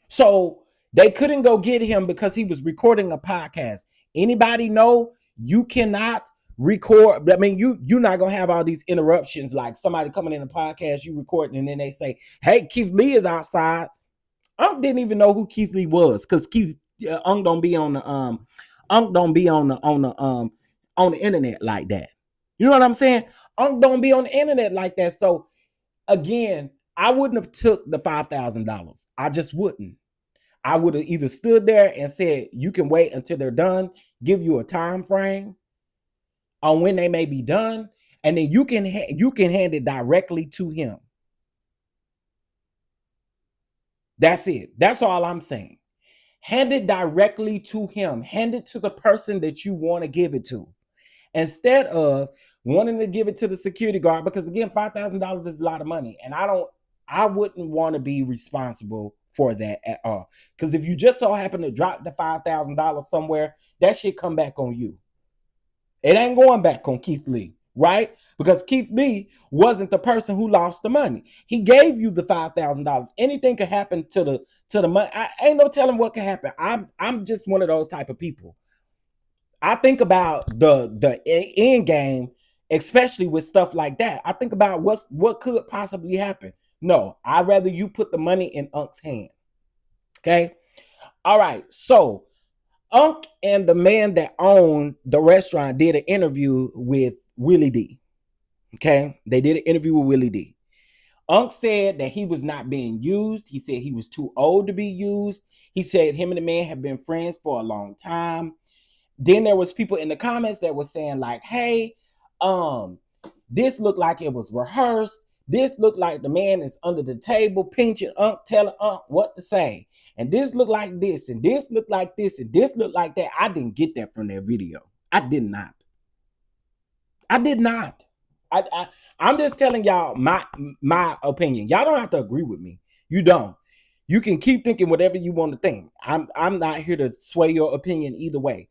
So they couldn't go get him because he was recording a podcast. Anybody know you cannot record? I mean, you're not gonna have all these interruptions like somebody coming in a podcast, you recording, and then they say, "Hey, Keith Lee is outside." Unc didn't even know who Keith Lee was because Unc don't be on the internet like that. You know what I'm saying? Unc don't be on the internet like that. So again, I wouldn't have took the $5,000. I just wouldn't. I would have either stood there and said, you can wait until they're done, give you a time frame on when they may be done, and then you can hand it directly to him. That's it. That's all I'm saying. Hand it directly to him. Hand it to the person that you want to give it to. Instead of wanting to give it to the security guard, because again, $5,000 is a lot of money. And I wouldn't want to be responsible for that at all. Because if you just so happen to drop the $5,000 somewhere, that shit come back on you. It ain't going back on Keith Lee, right? Because Keith Lee wasn't the person who lost the money. He gave you the $5,000. Anything could happen to the money. I ain't no telling what can happen. I'm just one of those type of people. I think about the end game, especially with stuff like that. I think about what could possibly happen. No, I'd rather you put the money in Unc's hand. Okay. All right. So Unc and the man that owned the restaurant did an interview with Willie D. Okay. They did an interview with Willie D. Unc said that he was not being used. He said he was too old to be used. He said him and the man have been friends for a long time. Then there was people in the comments that were saying like, hey, this looked like it was rehearsed. This looked like the man is under the table pinching Unc, telling Unc what to say. And this looked like this, and this looked like this, and this looked like that. I didn't get that from their video. I did not. I'm just telling y'all my opinion. Y'all don't have to agree with me. You don't. You can keep thinking whatever you want to think. I'm not here to sway your opinion either way.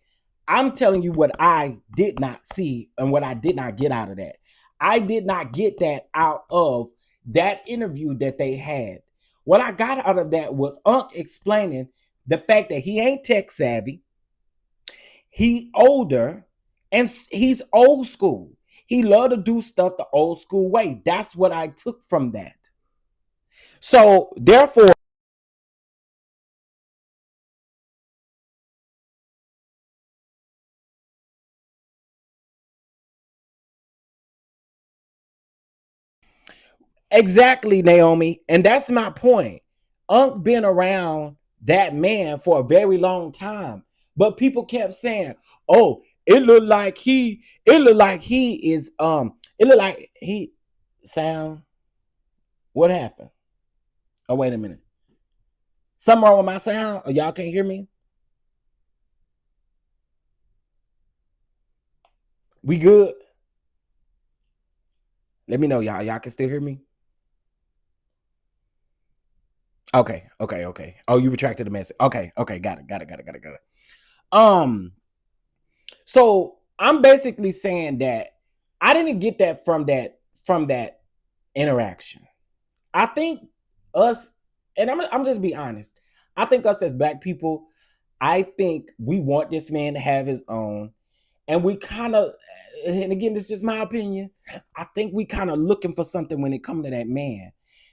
I'm telling you what I did not see and what I did not get out of that. I did not get that out of that interview that they had. What I got out of that was Unc explaining the fact that he ain't tech savvy. He older and he's old school. He loved to do stuff the old school way. That's what I took from that. So therefore, exactly, Naomi. And that's my point. Unc been around that man for a very long time. But people kept saying, oh, it looked like he is it looked like he sound. What happened? Oh, wait a minute. Something wrong with my sound? Or y'all can't hear me? We good? Let me know, y'all. Y'all can still hear me? Okay. Oh, you retracted the message. Okay. Got it. So I'm basically saying that I didn't get that from that interaction. I think us, and I'm just be honest. I think us as black people, I think we want this man to have his own. And we kind of, and again, this is just my opinion. I think we kind of looking for something when it comes to that man.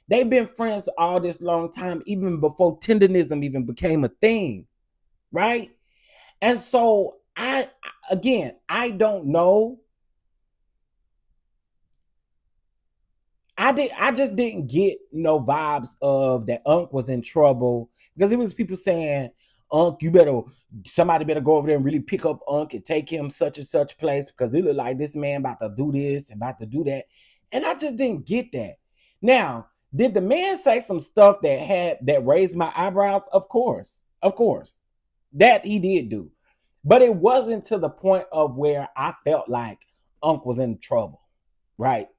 They've been friends all this long time, even before tendernism even became a thing, right? And so I don't know. I just didn't get no vibes of that Unc was in trouble, because it was people saying, Unc, somebody better go over there and really pick up Unc and take him such and such place, because it looked like this man about to do this and about to do that. And I just didn't get that. Now, did the man say some stuff that raised my eyebrows? Of course. That he did do. But it wasn't to the point of where I felt like Unc was in trouble, right?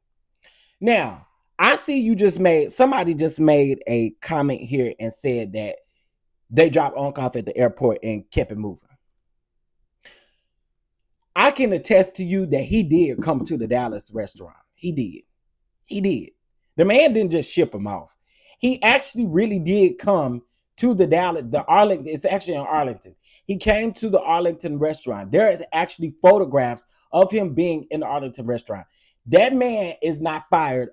Now, I see somebody just made a comment here and said that they dropped Unc off at the airport and kept it moving. I can attest to you that he did come to the Dallas restaurant. He did. The man didn't just ship him off. He actually really did come to the Arlington. It's actually in Arlington. He came to the Arlington restaurant. There is actually photographs of him being in the Arlington restaurant. That man is not fired.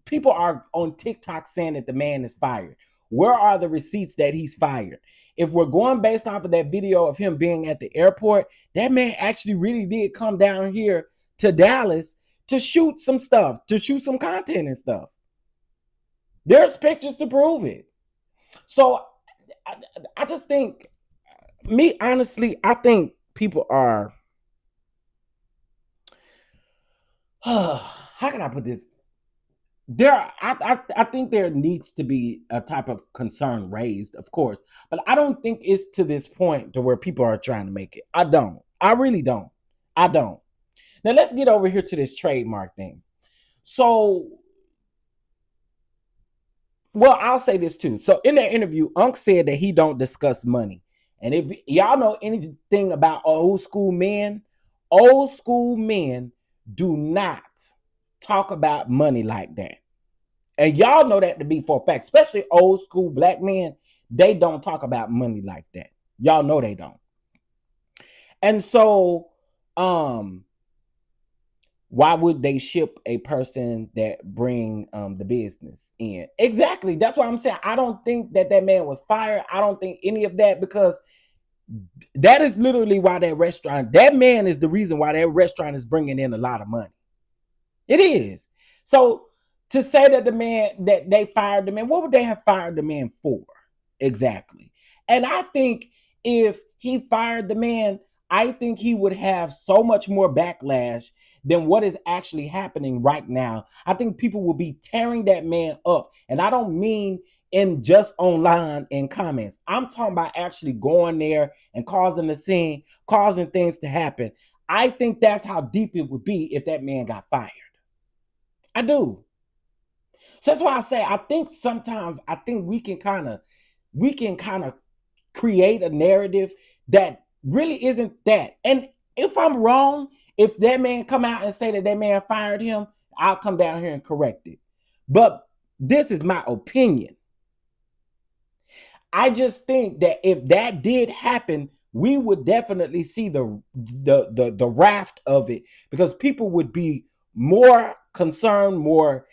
People are on TikTok saying that the man is fired. Where are the receipts that he's fired? If we're going based off of that video of him being at the airport, that man actually really did come down here to Dallas to shoot some stuff, to shoot some content and stuff. There's pictures to prove it. So I just think, I think people are, how can I put this? I think there needs to be a type of concern raised, of course, but I don't think it's to this point to where people are trying to make it. I don't. I really don't. I don't. Now let's get over here to this trademark thing. So, well, I'll say this too. So in that interview, Unc said that he don't discuss money. And if y'all know anything about old school men do not talk about money like that. And y'all know that to be for a fact, especially old school black men, they don't talk about money like that. Y'all know they don't. And so, why would they ship a person that bring the business in? Exactly. That's what I'm saying. I don't think that man was fired. I don't think any of that, because that is literally why that man is the reason why that restaurant is bringing in a lot of money. It is. So to say that that they fired the man, what would they have fired the man for? Exactly. And I think if he fired the man, I think he would have so much more backlash than what is actually happening right now. I think people will be tearing that man up. And I don't mean in just online in comments. I'm talking about actually going there and causing a scene, causing things to happen. I think that's how deep it would be if that man got fired. I do. So that's why I say, I think sometimes we can kind of create a narrative that really isn't that. And if I'm wrong, if that man come out and say that man fired him, I'll come down here and correct it. But this is my opinion. I just think that if that did happen, we would definitely see the raft of it, because people would be more concerned, more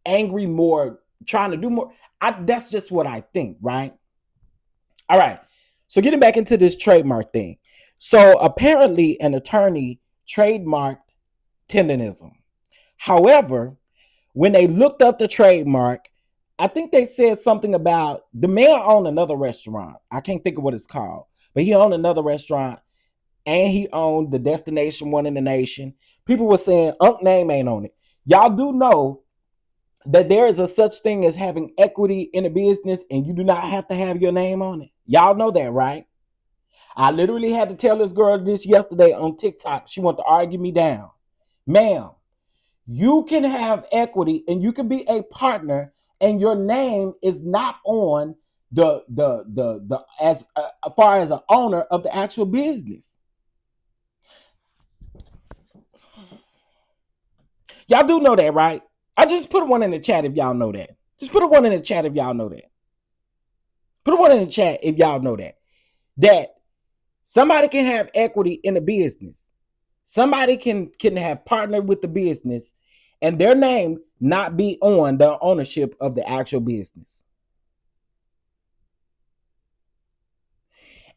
angry, more trying to do more. That's just what I think, right? All right. So getting back into this trademark thing. So apparently an attorney trademarked tenderism. However, when they looked up the trademark, I think they said something about the man owned another restaurant. I can't think of what it's called, but he owned another restaurant and he owned the destination one in the nation. People were saying Unc name ain't on it. Y'all do know that there is a such thing as having equity in a business and you do not have to have your name on it. Y'all know that, right? I literally had to tell this girl this yesterday on TikTok. She wanted to argue me down. Ma'am, you can have equity and you can be a partner and your name is not on the as far as an owner of the actual business. Y'all do know that, right? I just put one in the chat if y'all know that. Just put a one in the chat if y'all know that. Put a one in the chat if y'all know that. That somebody can have equity in a business. Somebody can have partnered with the business and their name not be on the ownership of the actual business.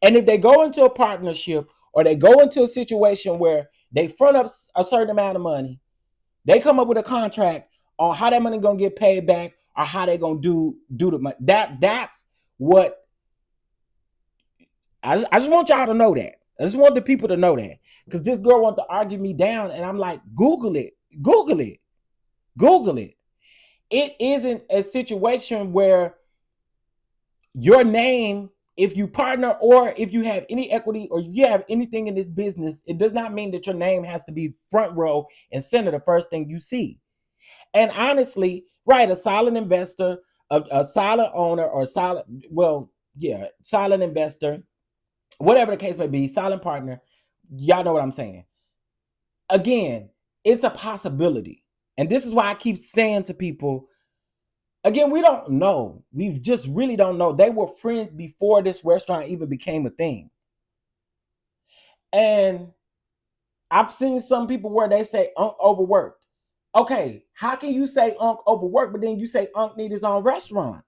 And if they go into a partnership or they go into a situation where they front up a certain amount of money, they come up with a contract on how that money gonna get paid back or how they gonna do the money. That's what I just want y'all to know that. I just want the people to know that. Because this girl wanted to argue me down, and I'm like, Google it. Google it. Google it. It isn't a situation where your name, if you partner or if you have any equity or you have anything in this business, it does not mean that your name has to be front row and center the first thing you see. And honestly, right, a silent investor, a silent owner or silent investor, whatever the case may be, silent partner, y'all know what I'm saying. Again, it's a possibility. And this is why I keep saying to people, again, we don't know. We just really don't know. They were friends before this restaurant even became a thing. And I've seen some people where they say Unc overworked. Okay, how can you say Unc overworked, but then you say Unc need his own restaurant?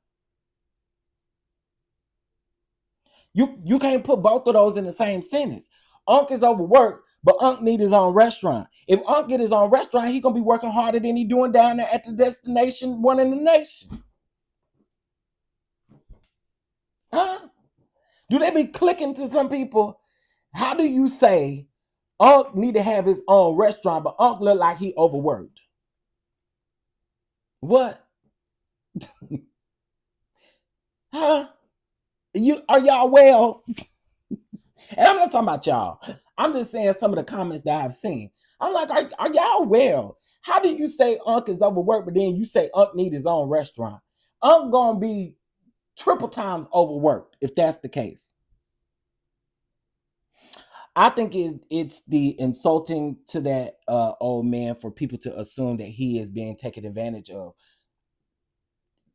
You can't put both of those in the same sentence. Unc is overworked, but Unc need his own restaurant. If Unc get his own restaurant, he gonna be working harder than he doing down there at the destination one in the nation. Huh? Do they be clicking to some people? How do you say Unc need to have his own restaurant, but Unc look like he overworked? What? Huh? Are y'all well? And I'm not talking about y'all. I'm just saying some of the comments that I've seen. I'm like, are y'all well? How do you say Unc is overworked, but then you say Unc need his own restaurant? Unc gonna be triple times overworked if that's the case. I think it's the insulting to that old man for people to assume that he is being taken advantage of.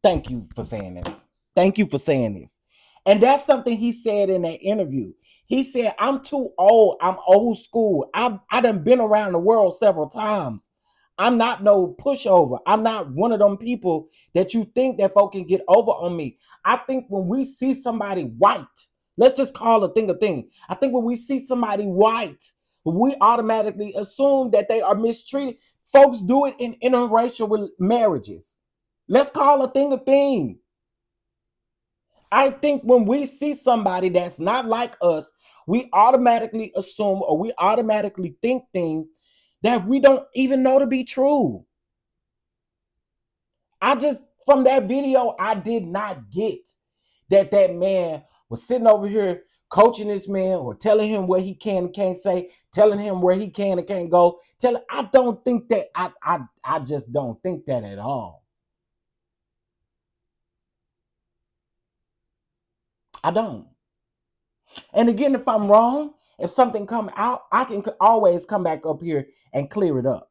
Thank you for saying this. Thank you for saying this. And that's something he said in that interview. He said, I'm too old. I'm old school. I done been around the world several times. I'm not no pushover. I'm not one of them people that you think that folk can get over on me. I think when we see somebody white, let's just call a thing a thing. I think when we see somebody white, we automatically assume that they are mistreated. Folks do it in interracial marriages. Let's call a thing a thing. I think when we see somebody that's not like us, we automatically assume or we automatically think things that we don't even know to be true. From that video, I did not get that man was sitting over here coaching this man or telling him what he can and can't say, telling him where he can and can't go. I don't think that, I just don't think that at all. I don't. And again, if I'm wrong, if something come out, I can always come back up here and clear it up.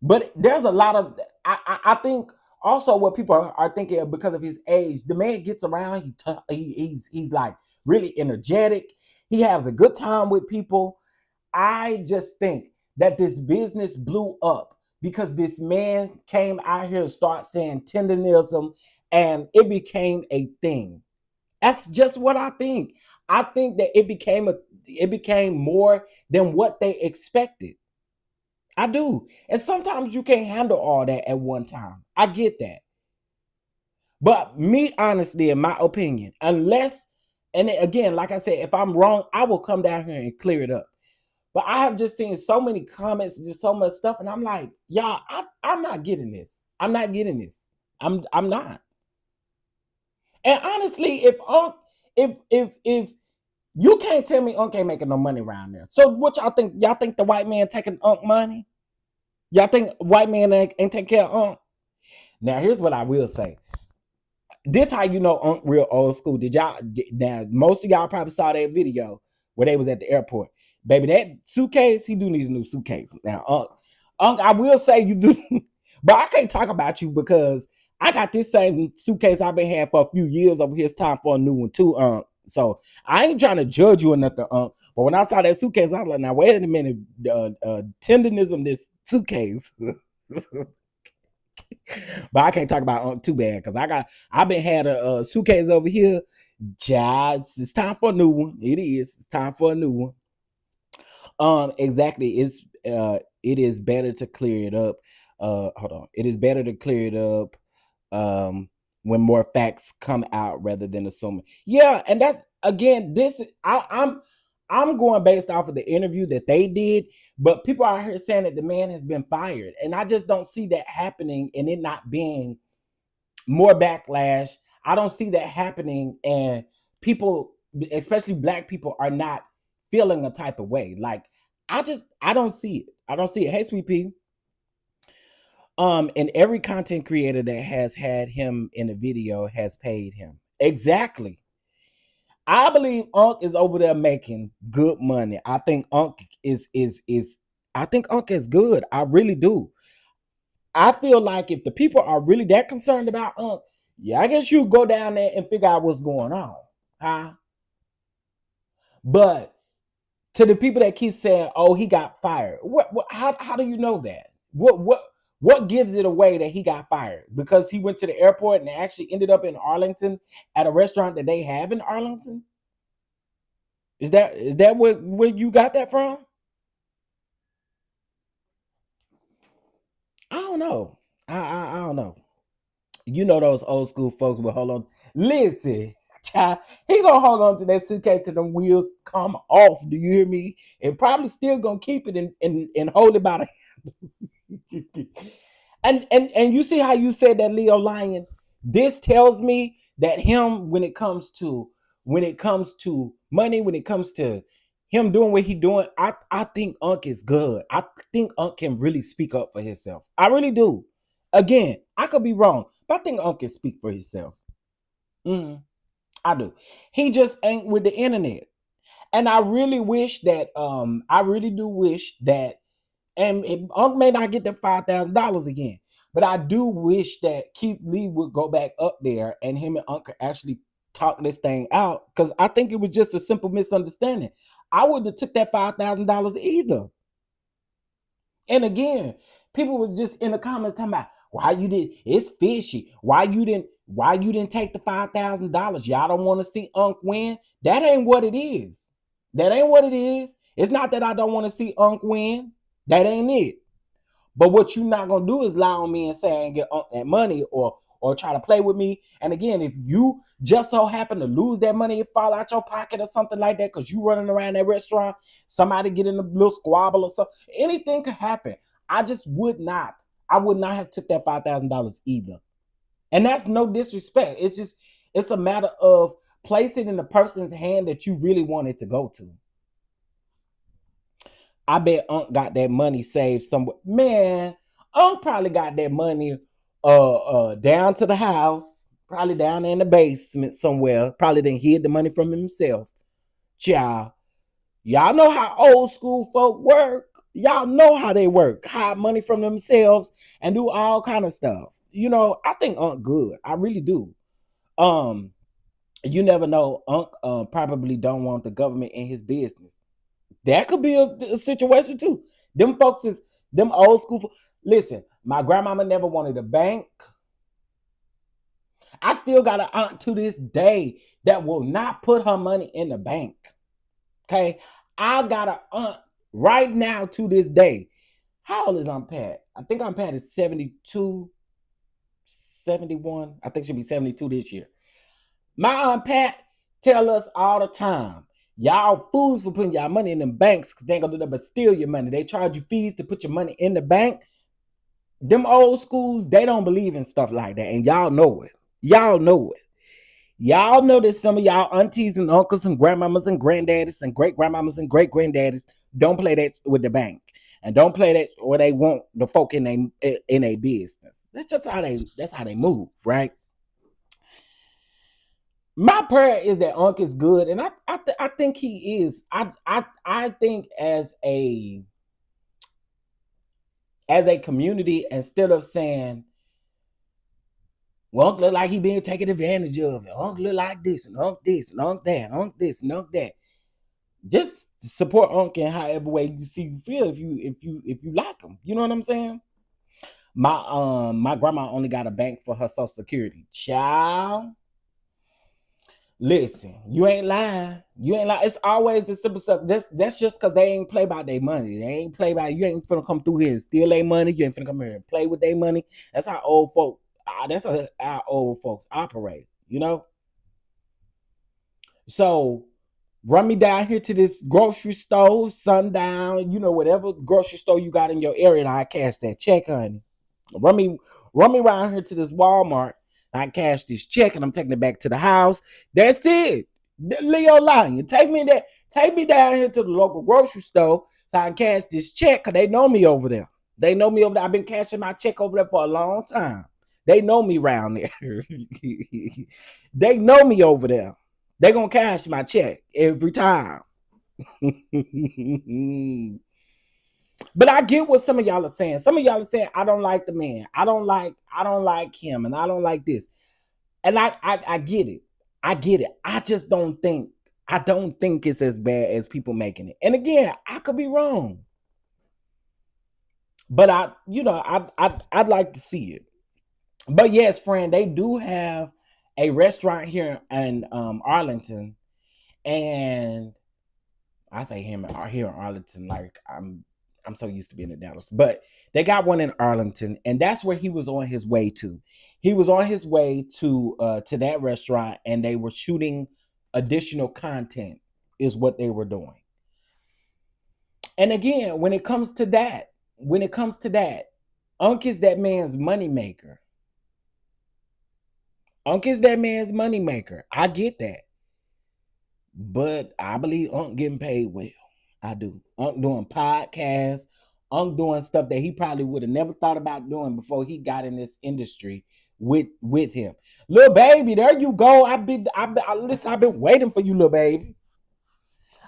But there's a lot of, I think also what people are thinking of because of his age, the man gets around, he's like really energetic. He has a good time with people. I just think that this business blew up because this man came out here and started saying tendernism, and it became a thing. That's just what I think. I think that it became more than what they expected. I do. And sometimes you can't handle all that at one time. I get that. But me, honestly, in my opinion, unless, and again, like I said, if I'm wrong, I will come down here and clear it up. But I have just seen so many comments, just so much stuff, and I'm like, y'all, I'm not getting this. I'm not getting this. I'm not. And honestly, if you can't tell me Unc ain't making no money around there. So what y'all think? Y'all think the white man taking Unc money? Y'all think white man ain't taking care of Unc? Now here's what I will say. This how you know Unc real old school. Did y'all now most of y'all probably saw that video where they was at the airport. Baby, that suitcase, he do need a new suitcase. Now, Unc, I will say you do, but I can't talk about you because I got this same suitcase I've been having for a few years over here. It's time for a new one too, So I ain't trying to judge you or nothing, But when I saw that suitcase, I was like, now wait a minute, tendernism, this suitcase. But I can't talk about too bad because I've been had a suitcase over here. Just it's time for a new one. It is. It's time for a new one. Exactly. It is better to clear it up. Hold on. It is better to clear it up when more facts come out rather than assuming. Yeah, and that's again. I'm going based off of the interview that they did, but people are here saying that the man has been fired, and I just don't see that happening, and it not being more backlash. I don't see that happening, and people, especially black people, are not feeling a type of way. Like I don't see it. I don't see it. Hey, Sweet Pea. And every content creator that has had him in a video has paid him. Exactly. I believe Unc is over there making good money. I think Unc is I think Unc is good. I really do. I feel like if the people are really that concerned about Unc, yeah, I guess you go down there and figure out what's going on. Huh? But to the people that keep saying, "Oh, he got fired," how do you know that? What gives it away that he got fired? Because he went to the airport and actually ended up in Arlington at a restaurant that they have in Arlington? Is that where you got that from? I don't know. I don't know. You know those old school folks will hold on. Listen, child, he gonna hold on to that suitcase till them wheels come off. Do you hear me? And probably still gonna keep it and hold it by the and you see how you said that, Leo Lyons. This tells me that him, when it comes to money, when it comes to him doing what he doing, I think Unc is good. I think Unc can really speak up for himself. I really do. Again, I could be wrong, but I think Unc can speak for himself. I do. He just ain't with the internet. And I really wish that I really do wish that, and Unc may not get that $5,000 again, but I do wish that Keith Lee would go back up there and him and Unc could actually talk this thing out, because I think it was just a simple misunderstanding. I wouldn't have took that $5,000 either. And again, people was just in the comments talking about why you did. It's fishy. Why you didn't take the $5,000? Y'all don't want to see Unc win. That ain't what it is. That ain't what it is. It's not that I don't want to see Unc win. That ain't it. But what you're not gonna do is lie on me and say I ain't get Unc that money, or try to play with me. And again, if you just so happen to lose that money, it fall out your pocket or something like that, because you running around that restaurant, somebody get in a little squabble or something, anything could happen. I would not have took that $5,000 either. And that's no disrespect. It's a matter of placing it in the person's hand that you really want it to go to. I bet Unc got that money saved somewhere. Man, Unc probably got that money down to the house, probably down in the basement somewhere. Probably didn't hid the money from himself. Child, y'all know how old school folk work. Y'all know how they work. Hide money from themselves and do all kind of stuff. You know, I think Unc good. I really do. You never know. Unc probably don't want the government in his business. That could be a situation too. Them folks is them old school. Listen, my grandmama never wanted a bank. I still got an aunt to this day that will not put her money in the bank. Okay. I got an aunt right now to this day. How old is Aunt Pat? I think Aunt Pat is 72, 71. I think she'll be 72 this year. My Aunt Pat tell us all the time, y'all fools for putting y'all money in them banks because they ain't gonna do that but steal your money. They charge you fees to put your money in the bank. Them old schools, they don't believe in stuff like that. And y'all know it. Y'all know it. Y'all know that some of y'all aunties and uncles and grandmamas and granddaddies and great grandmamas and great granddaddies don't play that with the bank. And don't play that or they want the folk in a business. That's how they move, right? My prayer is that Unc is good, and I think he is. I think as a community, instead of saying, well, Unc look like he being taken advantage of, and Unc look like this, and Unc this, and Unc that, Unc this, and Unc that. Just support Unc in however way you see you feel if you like him. You know what I'm saying? My grandma only got a bank for her Social Security. Child. Listen, you ain't lying. You ain't lying. It's always the simple stuff. That's just because they ain't play by their money. They ain't play by. You ain't finna come through here and steal their money. You ain't finna come here and play with their money. That's how old folk. That's how our old folks operate. You know. So run me down here to this grocery store, sundown. You know, whatever grocery store you got in your area, and I cash that check, honey. Run me around here to this Walmart. I cash this check and I'm taking it back to the house. That's it. Leo lying. Take me down here to the local grocery store so I can cash this check because they know me over there. I've been cashing my check over there for a long time. They know me around there. They know me over there. They gonna cash my check every time. But I get what some of y'all are saying. Some of y'all are saying, I don't like the man. I don't like him, and I don't like this. And I get it. I get it. I don't think it's as bad as people making it. And again, I could be wrong. But I'd like to see it. But yes, friend, they do have a restaurant here in Arlington, and I say him here in Arlington like I'm so used to being in Dallas, but they got one in Arlington, and that's where he was on his way to. He was on his way to that restaurant, and they were shooting additional content, is what they were doing. And again, when it comes to that, Unc is that man's moneymaker. Unc is that man's moneymaker. I get that. But I believe Unc getting paid well. I do. Unc doing podcasts. Unc doing stuff that he probably would have never thought about doing before he got in this industry with him. Little baby, there you go. Listen, I've been waiting for you, little baby.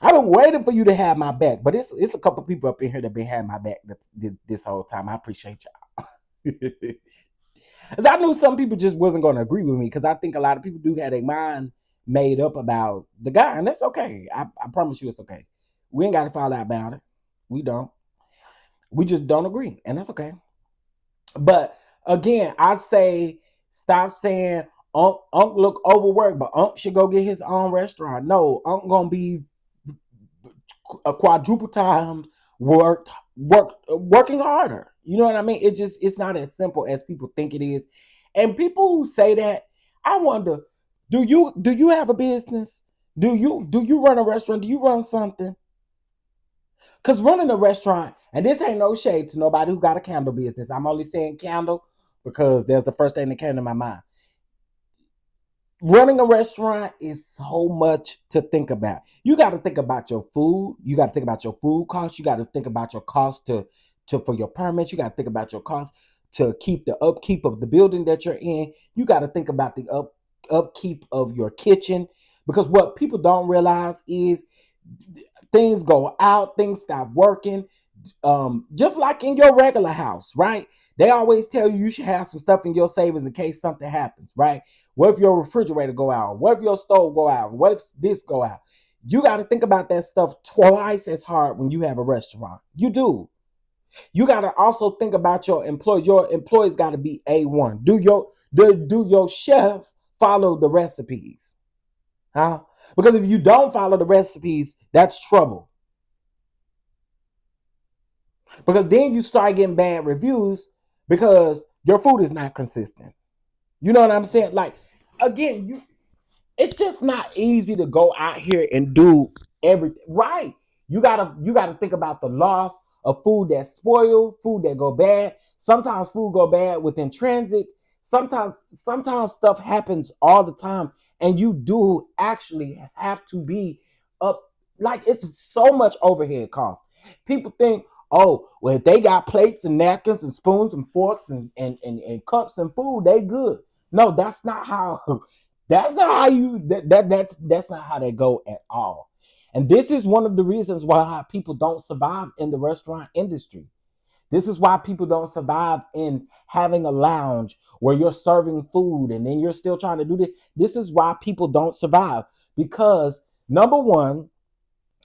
I've been waiting for you to have my back. But it's a couple people up in here that been having my back this whole time. I appreciate y'all. Because I knew some people just wasn't going to agree with me, because I think a lot of people do have their mind made up about the guy, and that's okay. I promise you it's okay. We ain't got to fall out about it. We don't. We just don't agree, and that's okay. But again, I say stop saying Unc look overworked, but Unc should go get his own restaurant. No, Unc gonna be a quadruple times working harder. You know what I mean? It's not as simple as people think it is. And people who say that, I wonder, do you have a business? Do you run a restaurant? Do you run something? Because running a restaurant, and this ain't no shade to nobody who got a candle business. I'm only saying candle because there's the first thing that came to my mind. Running a restaurant is so much to think about. You got to think about your food. You got to think about your food costs. You got to think about your cost for your permits. You got to think about your cost to keep the upkeep of the building that you're in. You got to think about the upkeep of your kitchen, because what people don't realize is things go out, things stop working. Just like in your regular house, right? They always tell you should have some stuff in your savings in case something happens, right? What if your refrigerator go out? What if your stove go out? What if this go out? You got to think about that stuff twice as hard when you have a restaurant. You do. You got to also think about your employees. Your employees got to be A1. Do your chef follow the recipes? Huh? Because if you don't follow the recipes, that's trouble. Because then you start getting bad reviews because your food is not consistent. You know what I'm saying? Like, again, it's just not easy to go out here and do everything right. You gotta think about the loss of food that spoil, food that go bad. Sometimes food go bad within transit. Sometimes stuff happens all the time, and you do actually have to be up. Like, it's so much overhead cost. People think, oh, well, if they got plates and napkins and spoons and forks and cups and food, they good. No, that's not how. That's not how that's not how they go at all. And this is one of the reasons why people don't survive in the restaurant industry. This is why people don't survive in having a lounge where you're serving food and then you're still trying to do this. This is why people don't survive, because number one,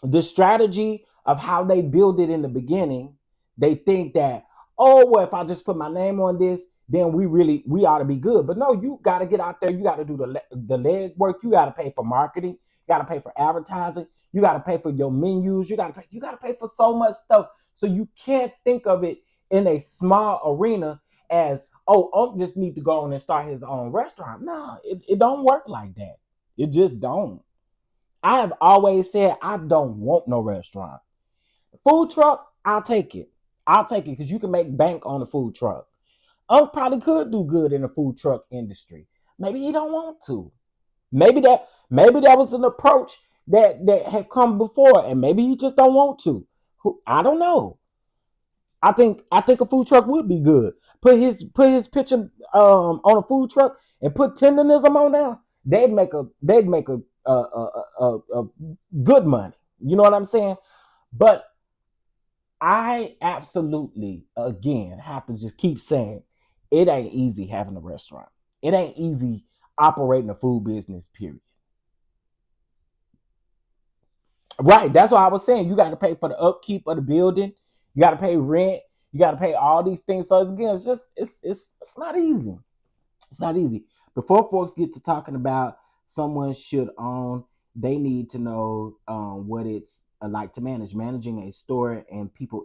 the strategy of how they build it in the beginning, they think that, oh, well, if I just put my name on this, then we ought to be good. But no, you got to get out there. You got to do the leg work. You got to pay for marketing. You got to pay for advertising. You got to pay for your menus. You got to pay for so much stuff. So you can't think of it in a small arena as, oh, Unc just need to go on and start his own restaurant. No, it don't work like that. It just don't. I have always said I don't want no restaurant. Food truck, I'll take it. I'll take it because you can make bank on the food truck. Unc probably could do good in the food truck industry. Maybe he don't want to. Maybe that was an approach that had come before, and maybe he just don't want to. I don't know. I think a food truck would be good. Put his picture on a food truck and put tendernism on there. They'd make a good money. You know what I'm saying? But I absolutely, again, have to just keep saying it ain't easy having a restaurant. It ain't easy operating a food business, period. Right. That's what I was saying. You got to pay for the upkeep of the building. You got to pay rent. You got to pay all these things. So again, it's not easy. It's not easy. Before folks get to talking about someone should own, they need to know what it's like to manage. Managing a store and people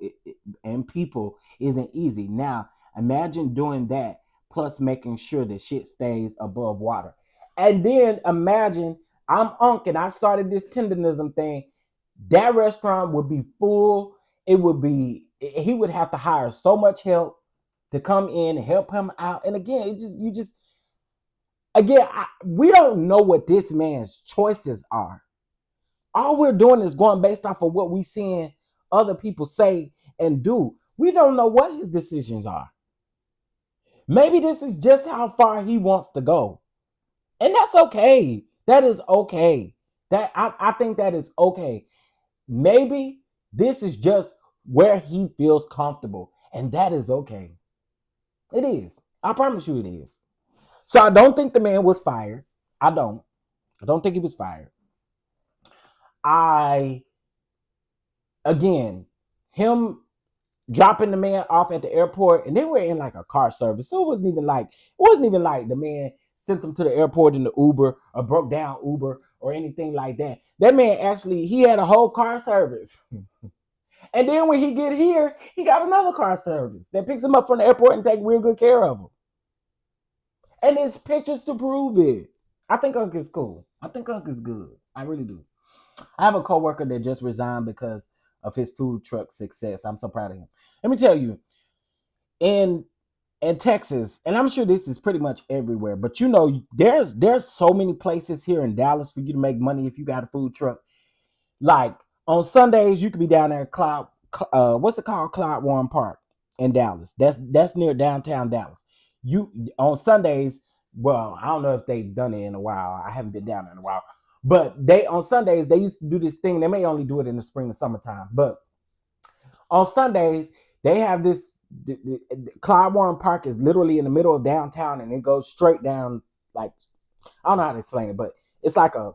isn't easy. Now, imagine doing that plus making sure that shit stays above water. And then imagine I'm Unc and I started this tendernism thing. That restaurant would be full. He would have to hire so much help to come in and help him out. And again, we don't know what this man's choices are. All we're doing is going based off of what we seeing other people say and do. We don't know what his decisions are. Maybe this is just how far he wants to go. And that's okay. That is okay. I think that is okay. Maybe this is just where he feels comfortable. And that is okay. It is. I promise you it is. So I don't think the man was fired. I don't think he was fired. Him dropping the man off at the airport, and they were in like a car service. So it wasn't even like the man sent them to the airport in the Uber or broke down Uber or anything like that. That man actually, he had a whole car service. And then when he get here, he got another car service that picks him up from the airport and take real good care of him. And there's pictures to prove it. I think Unc is cool. I think Unc is good. I really do. I have a coworker that just resigned because of his food truck success. I'm so proud of him. Let me tell you, in Texas, and I'm sure this is pretty much everywhere, but you know, there's so many places here in Dallas for you to make money if you got a food truck. Like on Sundays, you could be down there at what's it called? Clyde Warren Park in Dallas. That's near downtown Dallas. You on Sundays, well, I don't know if they've done it in a while. I haven't been down there in a while. But on Sundays, they used to do this thing. They may only do it in the spring and summertime. But On Sundays, they have this. Clyde Warren Park is literally in the middle of downtown, and it goes straight down. Like, I don't know how to explain it, but it's like a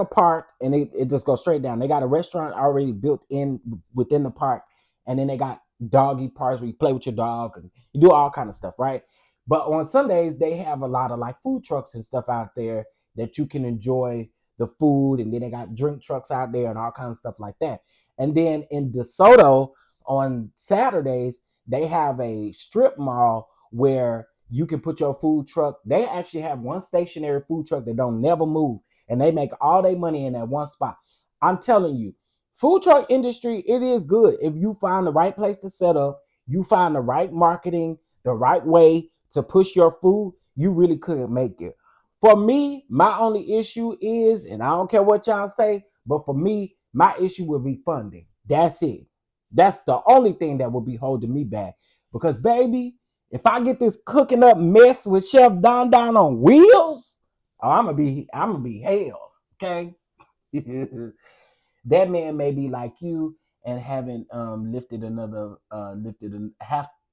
park, and it just goes straight down. They got a restaurant already built in within the park, and then they got doggy parks where you play with your dog and you do all kind of stuff, right? But on Sundays, they have a lot of like food trucks and stuff out there that you can enjoy the food, and then they got drink trucks out there and all kinds of stuff like that. And then in DeSoto on Saturdays, they have a strip mall where you can put your food truck. They actually have one stationary food truck that don't never move, and they make all their money in that one spot. I'm telling you, food truck industry, it is good. If you find the right place to set up, you find the right marketing, the right way to push your food, you really could make it. For me, my only issue is, and I don't care what y'all say, but for me, my issue will be funding. That's it. That's the only thing that will be holding me back. Because, baby, if I get this cooking up mess with Chef DonDon on wheels, oh, I'm gonna be hell. Okay. That man may be like you and haven't have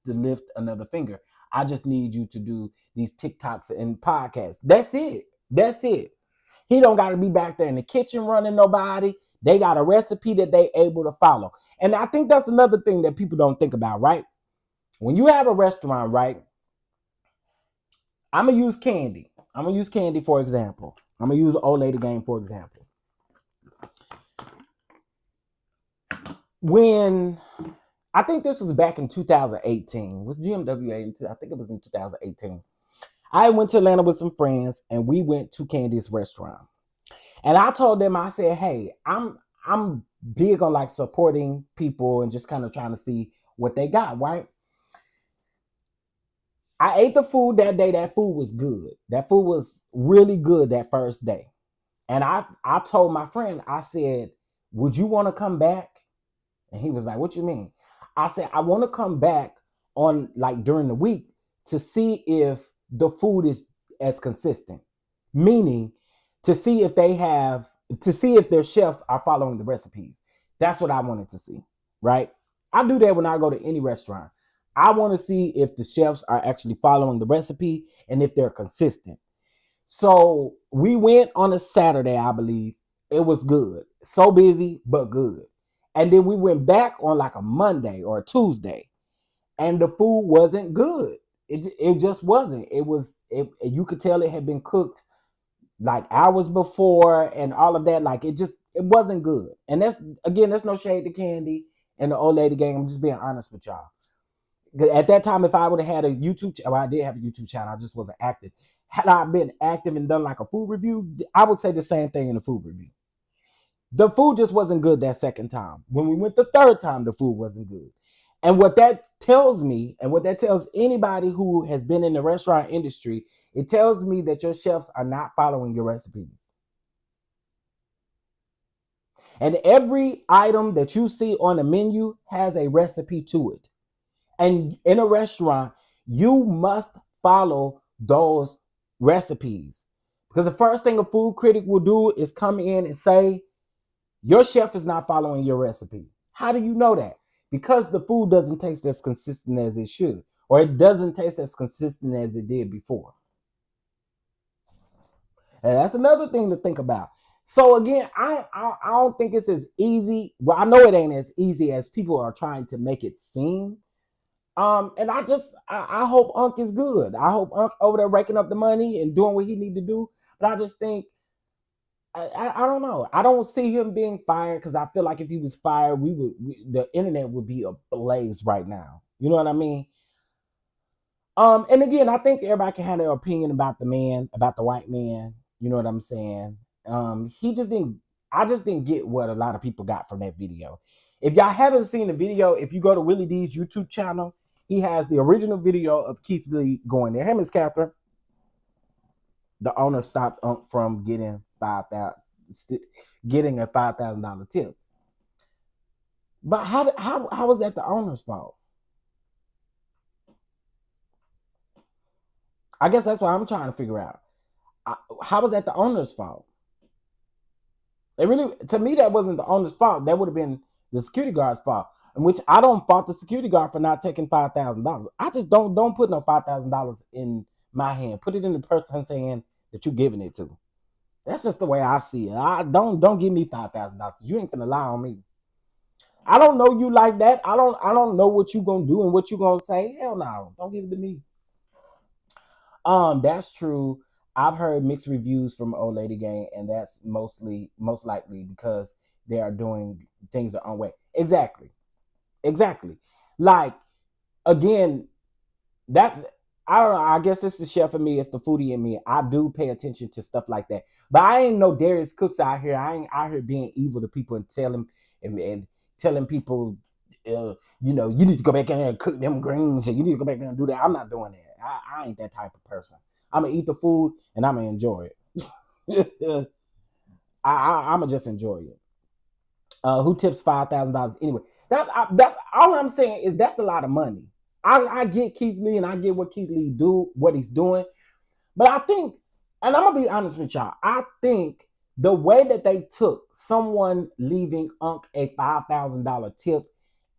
to lift another finger. I just need you to do these TikToks and podcasts. That's it. That's it. He don't got to be back there in the kitchen running nobody. They got a recipe that they able to follow. And I think that's another thing that people don't think about, right? When you have a restaurant, right? I'm going to use Candy. I'm going to use Candy for example. I'm going to use Old Lady Game for example. When I think this was back in 2018 with GMWA, I think it was in 2018. I went to Atlanta with some friends and we went to Candy's restaurant. And I told them, I said, hey, I'm big on like supporting people and just kind of trying to see what they got, right? I ate the food that day. That food was good. That food was really good that first day. And I told my friend, I said, would you want to come back? And he was like, what you mean? I said, I want to come back on like during the week to see if the food is as consistent. Meaning to see if their chefs are following the recipes. That's what I wanted to see, right? I do that when I go to any restaurant. I want to see if the chefs are actually following the recipe and if they're consistent. So we went on a Saturday, I believe. It was good. So busy, but good. And then we went back on like a Monday or a Tuesday, and the food wasn't good. It just wasn't. You could tell it had been cooked like hours before and all of that. Like it wasn't good. And that's no shade to Candy and the Old Lady Gang. I'm just being honest with y'all. At that time, if I would have had a YouTube channel, I did have a YouTube channel, I just wasn't active. Had I been active and done like a food review, I would say the same thing in the food review. The food just wasn't good that second time. When we went the third time, the food wasn't good. And what that tells me, and what that tells anybody who has been in the restaurant industry, it tells me that your chefs are not following your recipes. And every item that you see on the menu has a recipe to it. And in a restaurant, you must follow those recipes. Because the first thing a food critic will do is come in and say, your chef is not following your recipe. How do you know that? Because the food doesn't taste as consistent as it should, or it doesn't taste as consistent as it did before. And that's another thing to think about. So again, I don't think it's as easy. Well, I know it ain't as easy as people are trying to make it seem. And I hope Unc is good. I hope Unc over there raking up the money and doing what he need to do. But I just think, I don't know. I don't see him being fired because I feel like if he was fired, the internet would be ablaze right now. You know what I mean? And again, I think everybody can have their opinion about the man, about the white man. You know what I'm saying? I just didn't get what a lot of people got from that video. If y'all haven't seen the video, if you go to Willie D's YouTube channel, he has the original video of Keith Lee going there. Him and Catherine. The owner stopped Unc from getting a $5,000 tip. But how was that the owner's fault? I guess that's what I'm trying to figure out. How was that the owner's fault? To me, that wasn't the owner's fault. That would have been The security guard's fault. In which I don't fault the security guard for not taking $5,000. I just don't put no $5,000 in my hand. Put it in the person's hand that you're giving it to. That's just the way I see it. I don't give me $5,000. You ain't finna lie on me. I don't know you like that. I don't know what you gonna do and what you gonna say. Hell no, don't give it to me. That's true. I've heard mixed reviews from Old Lady Gang, and that's most likely because they are doing things their own way. Exactly. Like, again, that I don't know. I guess it's the chef in me, it's the foodie in me. I do pay attention to stuff like that. But I ain't no Darius Cooks out here. I ain't out here being evil to people and telling people, you need to go back in there and cook them greens, and you need to go back there and do that. I'm not doing that. I ain't that type of person. I'm gonna eat the food and I'm gonna enjoy it. I'm gonna just enjoy it. Who tips $5,000 anyway? That's all I'm saying is that's a lot of money. I get Keith Lee and I get what Keith Lee what he's doing, but I think, and I'm gonna be honest with y'all, I think the way that they took someone leaving Unc a $5,000 tip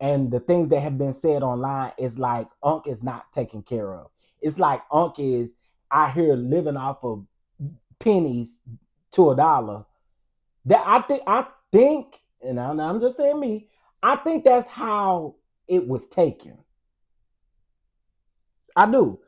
and the things that have been said online is like Unc is not taken care of. It's like Unc is out here living off of pennies to $1. That I think, and I'm just saying me, I think that's how it was taken. I do.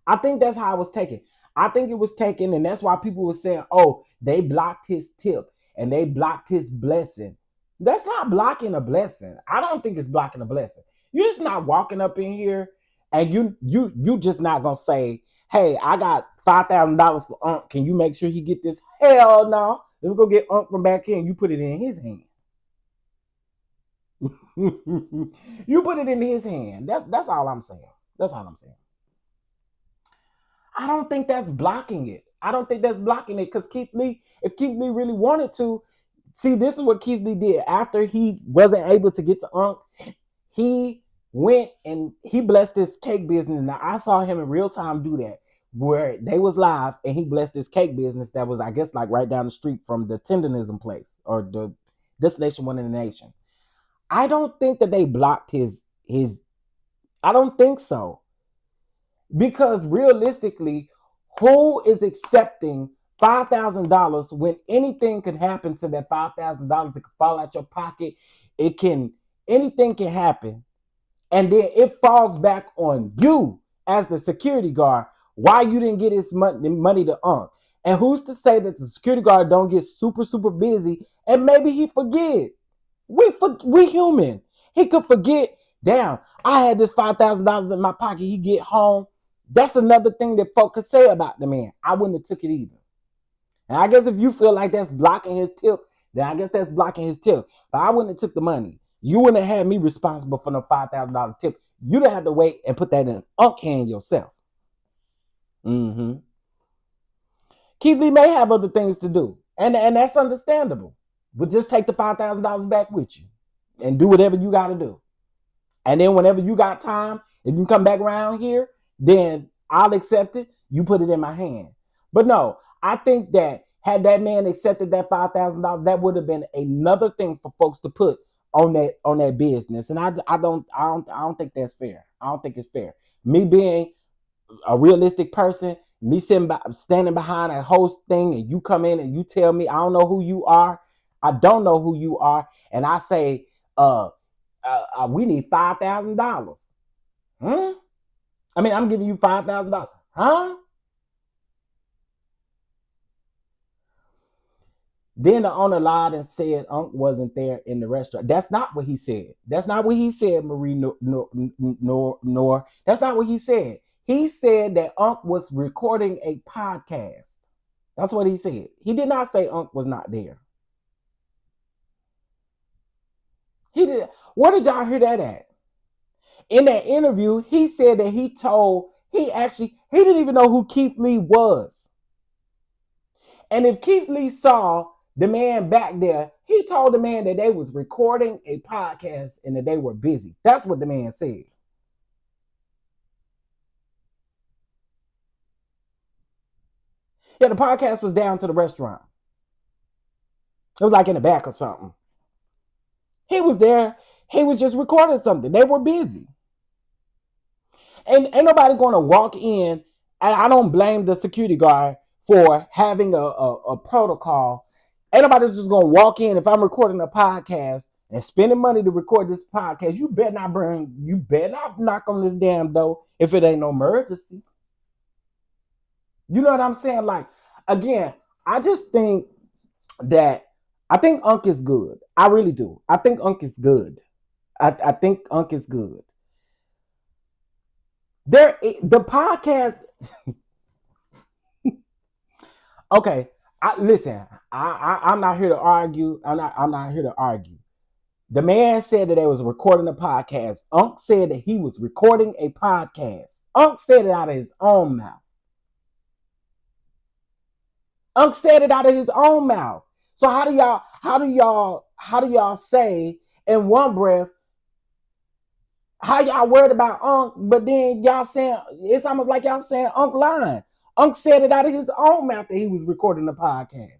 I think that's how it was taken. I think it was taken, and that's why people were saying, oh, they blocked his tip and they blocked his blessing. That's not blocking a blessing. I don't think it's blocking a blessing. You're just not walking up in here and you just not gonna say, hey, I got $5,000 for Unc. Can you make sure he get this? Hell no. Let me go get Unc from back here and you put it in his hand. You put it in his hand. That's all I'm saying. That's all I'm saying. I don't think that's blocking it. I don't think that's blocking it because if Keith Lee really wanted to, see, this is what Keith Lee did. After he wasn't able to get to Unc, he went and he blessed this cake business. Now, I saw him in real time do that, where they was live and he blessed this cake business that was, I guess, like right down the street from the TENDERNISM place or the Destination One in the Nation. I don't think that they blocked his. I don't think so. Because realistically, who is accepting $5,000 when anything could happen to that $5,000? It could fall out your pocket. Anything can happen. And then it falls back on you as the security guard why you didn't get his money to Unc. And who's to say that the security guard don't get super, super busy and maybe he forget? We human. He could forget, damn, I had this $5,000 in my pocket. He get home. That's another thing that folk could say about the man. I wouldn't have took it either. And I guess if you feel like that's blocking his tip, then I guess that's blocking his tip. But I wouldn't have took the money. You wouldn't have had me responsible for the $5,000 tip. You'd have had to wait and put that in Unc hand yourself. Keith Lee may have other things to do. And that's understandable. But just take the $5,000 back with you and do whatever you got to do. And then whenever you got time, if you come back around here, then I'll accept it. You put it in my hand. But no, I think that had that man accepted that $5,000, that would have been another thing for folks to put on that business. And I don't think that's fair. I don't think it's fair. Me being a realistic person, me standing behind a host thing, and you come in and you tell me I don't know who you are. I don't know who you are, and I say, we need $5,000. I mean, I'm giving you $5,000. Huh? Then the owner lied and said Unc wasn't there in the restaurant. That's not what he said. That's not what he said, Marie Nor. That's not what he said. He said that Unc was recording a podcast. That's what he said. He did not say Unc was not there. He did. Where did y'all hear that at? In that interview, he said that he didn't even know who Keith Lee was. And if Keith Lee saw the man back there, he told the man that they was recording a podcast and that they were busy. That's what the man said. Yeah, the podcast was down to the restaurant. It was like in the back or something. He was there. He was just recording something. They were busy. And ain't nobody going to walk in. And I don't blame the security guard for having a protocol. Ain't nobody just going to walk in. If I'm recording a podcast and spending money to record this podcast, you better not knock on this damn door if it ain't no emergency. You know what I'm saying? Like, again, I just think that I think Unc is good. I really do. I think Unc is good. I think Unc is good. The podcast. Okay, listen. I'm not here to argue. I'm not here to argue. The man said that they was recording a podcast. Unc said that he was recording a podcast. Unc said it out of his own mouth. Unc said it out of his own mouth. So how do y'all say in one breath how y'all worried about Unc, but then y'all saying it's almost like y'all saying Unc lying. Unc said it out of his own mouth that he was recording the podcast.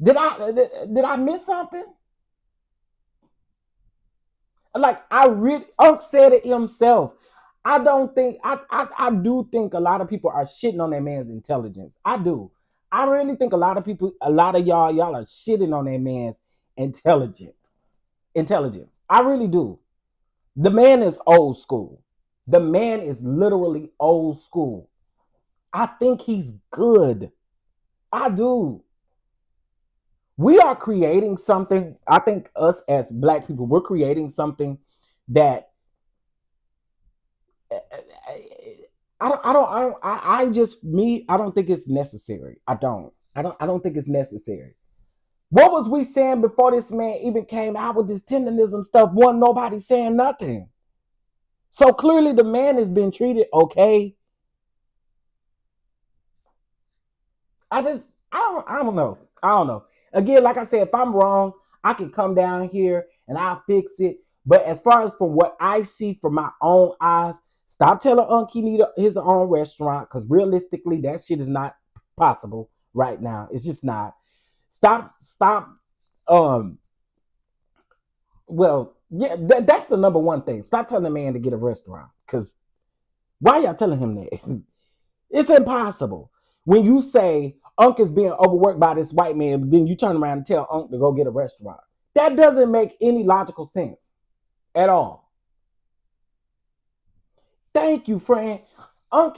Did I miss something? Like Unc said it himself. I do think a lot of people are shitting on that man's intelligence. I do. I really think a lot of y'all are shitting on that man's intelligence. I really do. The man is old school. The man is literally old school. I think he's good. I do. We are creating something. I think us as Black people, we're creating something that I don't think it's necessary. I don't think it's necessary. What was we saying before this man even came out with this tendernism stuff? Wasn't nobody saying nothing. So clearly the man has been treated okay. I don't know. Again, like I said, if I'm wrong, I can come down here and I'll fix it. But as far as from what I see from my own eyes, stop telling Unc he need his own restaurant, because realistically, that shit is not possible right now. It's just not. Stop. Well, yeah, that's the number one thing. Stop telling the man to get a restaurant, because why y'all telling him that? It's impossible. When you say Unc is being overworked by this white man, then you turn around and tell Unc to go get a restaurant. That doesn't make any logical sense at all. Thank you, friend. I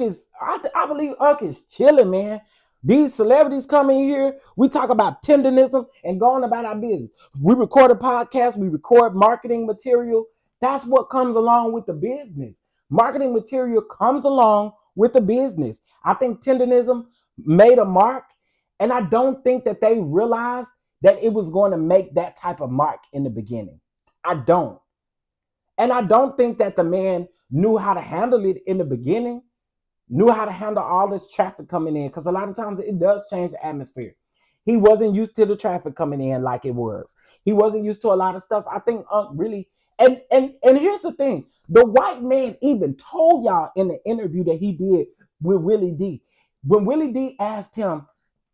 believe Unc is chilling, man. These celebrities come in here, we talk about tendernism and going about our business. We record a podcast, we record marketing material. That's what comes along with the business. Marketing material comes along with the business. I think tendernism made a mark, and I don't think that they realized that it was going to make that type of mark in the beginning. I don't. And I don't think that the man knew how to handle it in the beginning, knew how to handle all this traffic coming in, because a lot of times it does change the atmosphere. He wasn't used to the traffic coming in like it was. He wasn't used to a lot of stuff. I think Unc really, and here's the thing. The white man even told y'all in the interview that he did with Willie D. When Willie D asked him,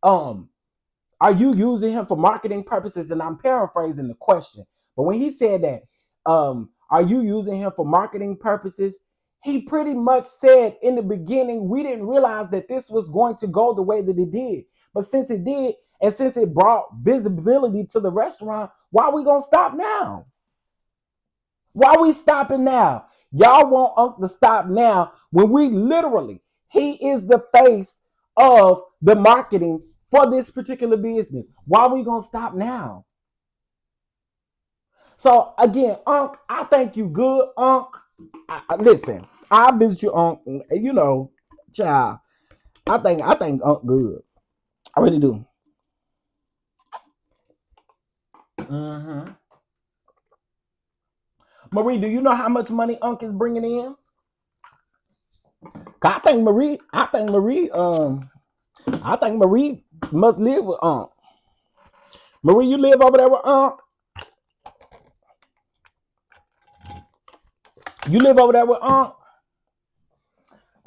are you using him for marketing purposes? And I'm paraphrasing the question. But when he said that, are you using him for marketing purposes? He pretty much said in the beginning, we didn't realize that this was going to go the way that it did. But since it did, and since it brought visibility to the restaurant, why are we going to stop now? Why are we stopping now? Y'all want Unc to stop now when we literally, he is the face of the marketing for this particular business. Why are we going to stop now? So again, Unc, I think you good, Unc. Listen, I'll visit you, Unc. You know, child. I think Unc good. I really do. Mm-hmm. Marie, do you know how much money Unc is bringing in? I think Marie must live with Unc. Marie, you live over there with Unc? You live over there with Unc?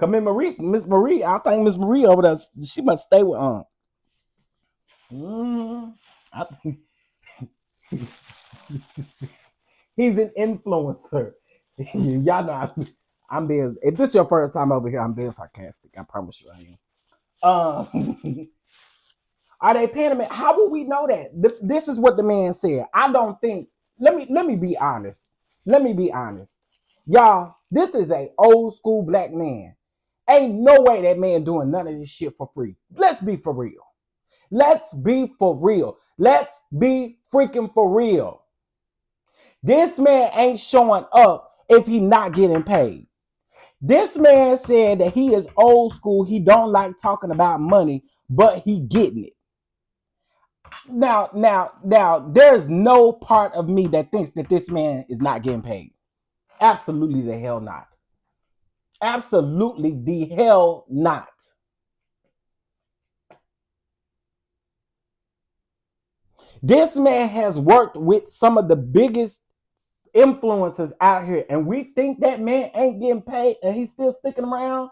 Come in, Miss Marie. I think Miss Marie over there. She must stay with I think he's an influencer. Y'all know I'm being. If this is your first time over here, I'm being sarcastic. I promise you, I am. Are they paying him? How will we know that? This is what the man said. I don't think. Let me be honest. Let me be honest, y'all. This is a old school black man. Ain't no way that man doing none of this shit for free. Let's be for real. Let's be for real. Let's be freaking for real. This man ain't showing up if he not getting paid. This man said that he is old school. He don't like talking about money, but he getting it. Now, there's no part of me that thinks that this man is not getting paid. Absolutely the hell not. Absolutely the hell not. This man has worked with some of the biggest influencers out here, and we think that man ain't getting paid and he's still sticking around.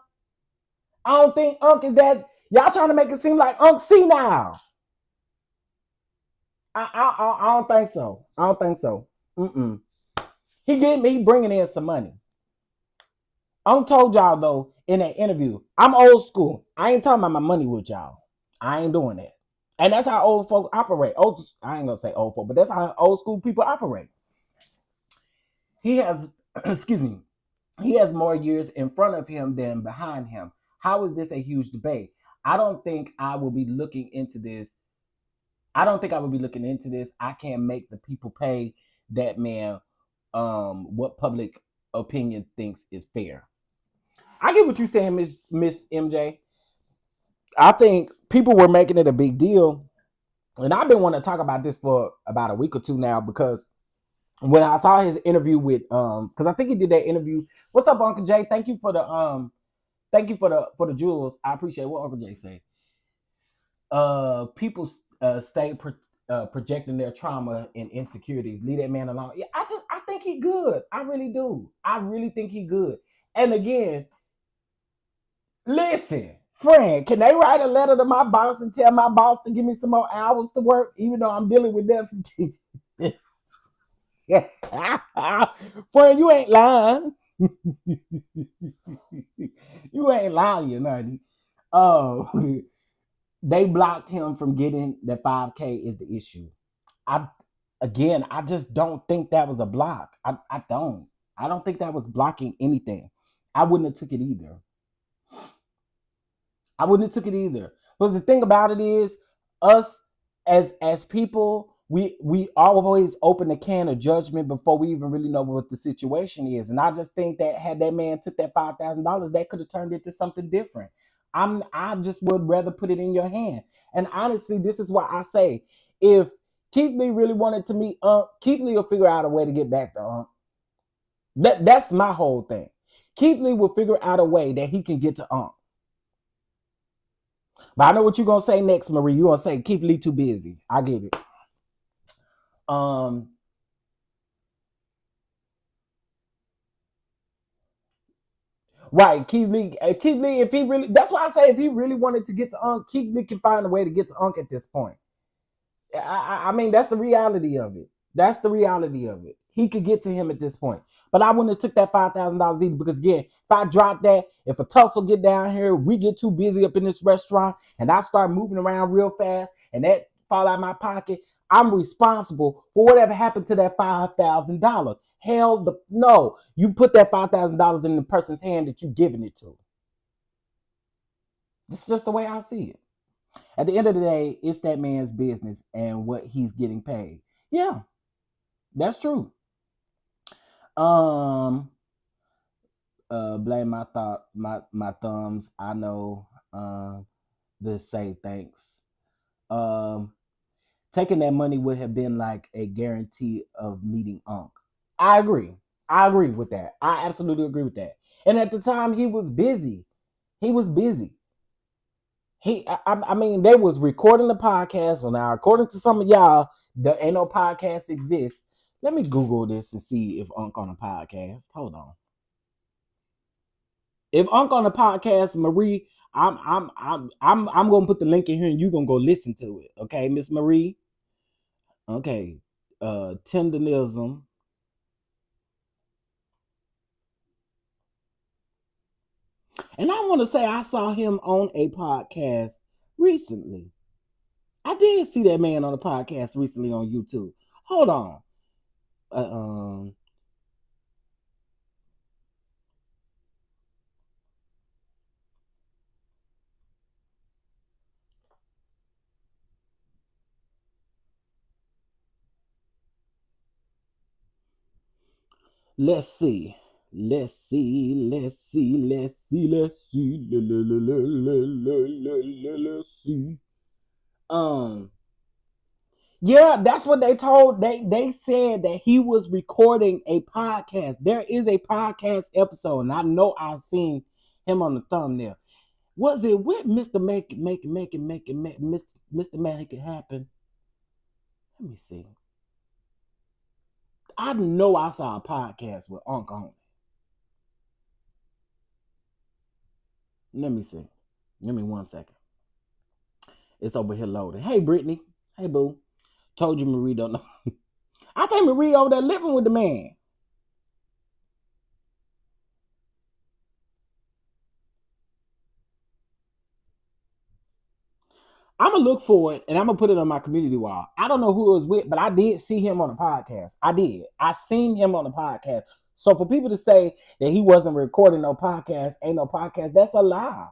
I don't think Unc is that. Y'all trying to make it seem like Unc senile. I don't think so. I don't think so. He bringing in some money. Unc told y'all though in that interview, I'm old school. I ain't talking about my money with y'all. I ain't doing that. And that's how old folk operate. I ain't gonna say old folk, but that's how old school people operate. He has, excuse me, he has more years in front of him than behind him. How is this a huge debate? I don't think I will be looking into this. I can't make the people pay that man what public opinion thinks is fair. I get what you're saying, Miss MJ. I think people were making it a big deal. And I've been wanting to talk about this for about a week or two now, because when I saw his interview with because I think he did that interview. What's up, Uncle Jay? Thank you for the jewels. I appreciate what Uncle Jay said. People stay projecting their trauma and insecurities. Leave that man alone. Yeah, I think he good. I really do. I really think he good. And again, listen, friend, can they write a letter to my boss and tell my boss to give me some more hours to work, even though I'm dealing with that? Friend, you ain't lying. You ain't lying, honey. Oh, they blocked him from getting the 5K is the issue. I just don't think that was a block. I don't think that was blocking anything. I wouldn't have took it either. Because the thing about it is, us as people, we always open a can of judgment before we even really know what the situation is. And I just think that had that man took that $5,000, that could have turned into something different. I just would rather put it in your hand. And honestly, this is why I say, if Keith Lee really wanted to meet Unc, Keith Lee will figure out a way to get back to Unc. That's my whole thing. Keith Lee will figure out a way that he can get to Unc. But I know what you're gonna say next, Marie. You're gonna say Keith Lee too busy. I get it. Right, Keith Lee, if he really, that's why I say if he really wanted to get to Unc, Keith Lee can find a way to get to Unc at this point. I mean, that's the reality of it. He could get to him at this point. But I wouldn't have took that $5,000 either, because again, if I drop that, if a tussle get down here, we get too busy up in this restaurant, and I start moving around real fast, and that fall out of my pocket, I'm responsible for whatever happened to that $5,000. Hell, no. You put that $5,000 in the person's hand that you're giving it to. This is just the way I see it. At the end of the day, it's that man's business and what he's getting paid. Yeah, that's true. Blame my thumbs. I know. To say thanks. Taking that money would have been like a guarantee of meeting Unc. I agree with that. I absolutely agree with that. And at the time, he was busy. I mean, they was recording the podcast. Well, now, according to some of y'all, there ain't no podcast exists. Let me Google this and see if Unc on a podcast. Hold on. If Unc on the podcast, Marie, I'm gonna put the link in here and you gonna go listen to it. Okay, Miss Marie. Okay. Tendernism. And I want to say I saw him on a podcast recently. I did see that man on a podcast recently on YouTube. Hold on. Let's see. Let's see. Yeah, that's what they told. They said that he was recording a podcast. There is a podcast episode, and I know I've seen him on the thumbnail. Was it with Mr. Make Mr. Make It Happen? Let me see. I know I saw a podcast with Unc on it. Let me see. Give me 1 second. It's over here loading. Hey, Brittany. Hey, boo. Told you Marie don't know. I think Marie over there living with the man. I'm going to look for it, and I'm going to put it on my community wall. I don't know who it was with, but I did see him on the podcast. I did. I seen him on the podcast. So for people to say that he wasn't recording no podcast, ain't no podcast, that's a lie.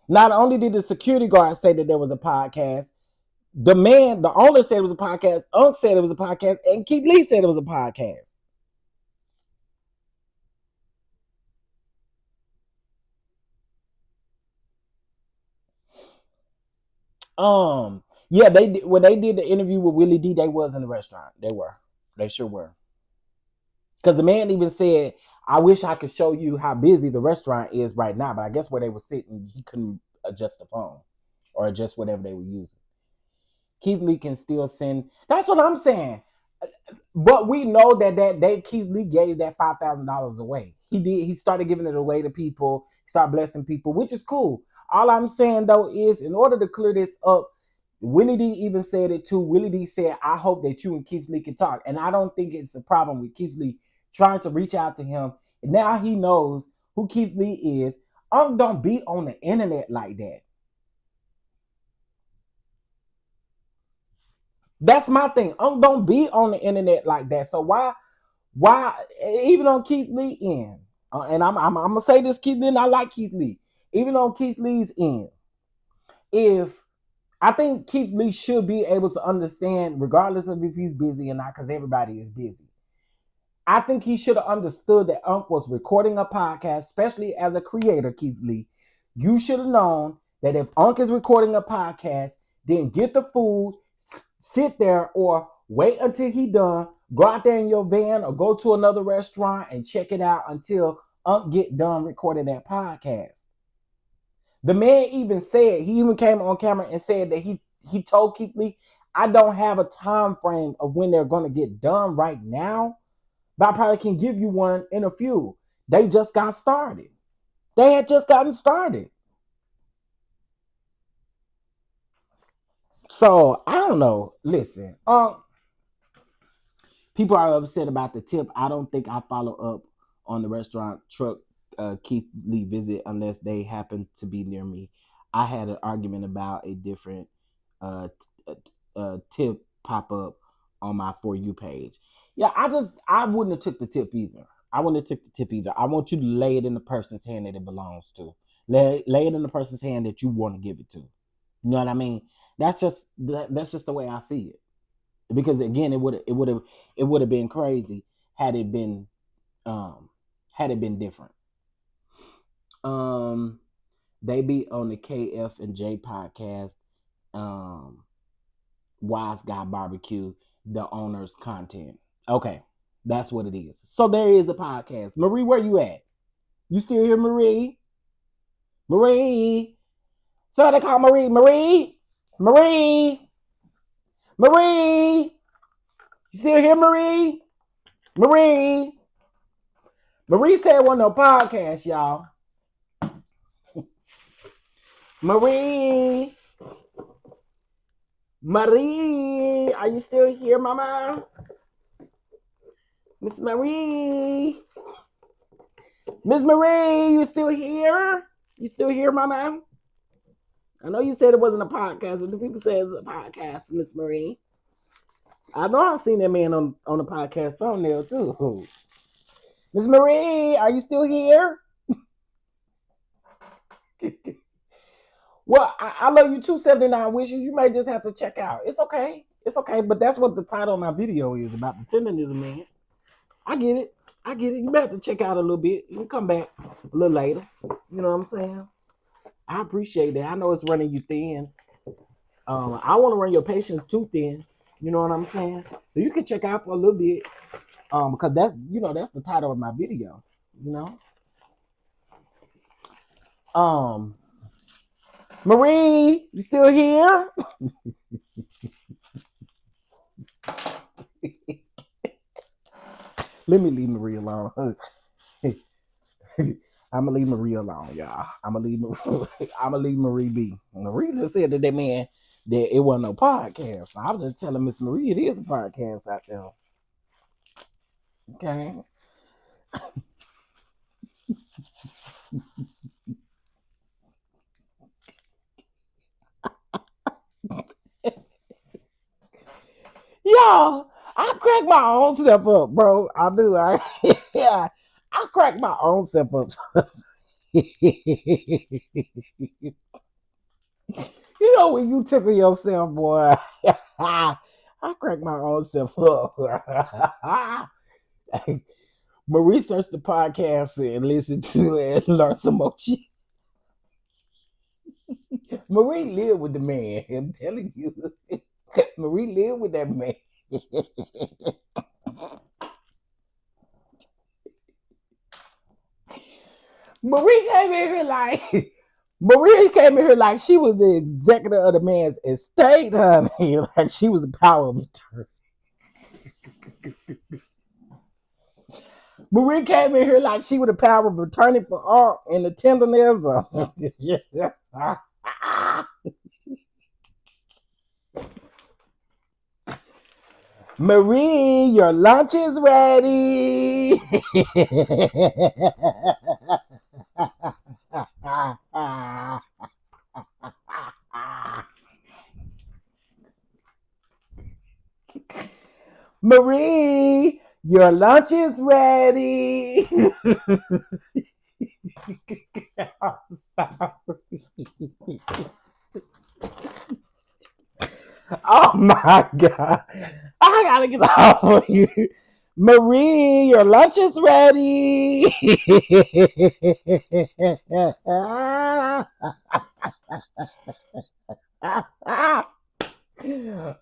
Not only did the security guard say that there was a podcast, the owner said it was a podcast, Unc said it was a podcast, and Keith Lee said it was a podcast. Yeah, when they did the interview with Willie D, they was in the restaurant. They sure were. Because the man even said, I wish I could show you how busy the restaurant is right now, but I guess where they were sitting, he couldn't adjust the phone or adjust whatever they were using. Keith Lee can still send. That's what I'm saying. But we know that Keith Lee gave that $5,000 away. He did. He started giving it away to people. Started blessing people, which is cool. All I'm saying though is, in order to clear this up, Willie D even said it too. Willie D said, "I hope that you and Keith Lee can talk." And I don't think it's a problem with Keith Lee trying to reach out to him. And now he knows who Keith Lee is. Don't be on the internet like that. That's my thing. Don't be on the internet like that. So why even on Keith Lee end, and I'm gonna say this, Keith Lee, and I like Keith Lee. Even on Keith Lee's end, if I think Keith Lee should be able to understand, regardless of if he's busy or not, because everybody is busy. I think he should have understood that Unc was recording a podcast, especially as a creator, Keith Lee. You should have known that if Unc is recording a podcast, then get the food, sit there, or wait until he done, go out there in your van or go to another restaurant and check it out until Unc get done recording that podcast. The man even said, he even came on camera and said that he told Keith Lee, I don't have a time frame of when they're going to get done right now, but I probably can give you one in a few. They just got started. They had just gotten started. So, I don't know. Listen, people are upset about the tip. I don't think I follow up on the restaurant truck Keith Lee visit unless they happen to be near me. I had an argument about a different tip pop up on my For You page. Yeah, I wouldn't have took the tip either. I want you to lay it in the person's hand that it belongs to. Lay it in the person's hand that you want to give it to. You know what I mean? That's just the way I see it. Because again, it would have been crazy had it been different. They be on the KF and J podcast. Wise Guy Barbecue, the owner's content. Okay, that's what it is. So there is a podcast. Marie, where you at? You still here, Marie? Marie. Somebody call Marie. Marie. Marie. Marie. You still here, Marie? Marie. Marie said it wasn't no podcast, y'all. Marie, are you still here, Mama? Miss Marie, you still here? You still here, Mama? I know you said it wasn't a podcast, but the people say it's a podcast, Miss Marie. I know I've seen that man on the podcast thumbnail too. Miss Marie, are you still here? Well, I love you 279 wishes. You may just have to check out. It's okay. It's okay. But that's what the title of my video is about, the tendernism, man. I get it. You may have to check out a little bit. You can come back a little later. You know what I'm saying? I appreciate that. I know it's running you thin. I want to run your patience too thin. You know what I'm saying? So you can check out for a little bit. Because that's the title of my video. You know? Marie, you still here? Let me leave Marie alone. I'm gonna leave Marie alone, y'all. I'm gonna leave Marie be. Marie just said to that man that it wasn't no podcast. So I was just telling Miss Marie it is a podcast out there. Okay. Y'all, I crack my own self up, bro. I do. I crack my own self up. You know when you tickle yourself, boy. I crack my own self up. Marie searched the podcast and listened to it and learned some more shit. Marie lived with the man. I'm telling you. Marie lived with that man. Marie came in here like she was the executive of the man's estate, honey. Like she was the power of attorney. Marie came in here like she was the power of attorney for all and the tendernism. Marie, your lunch is ready. Marie, your lunch is ready. Oh my God. I gotta get off of you. Marie, your lunch is ready.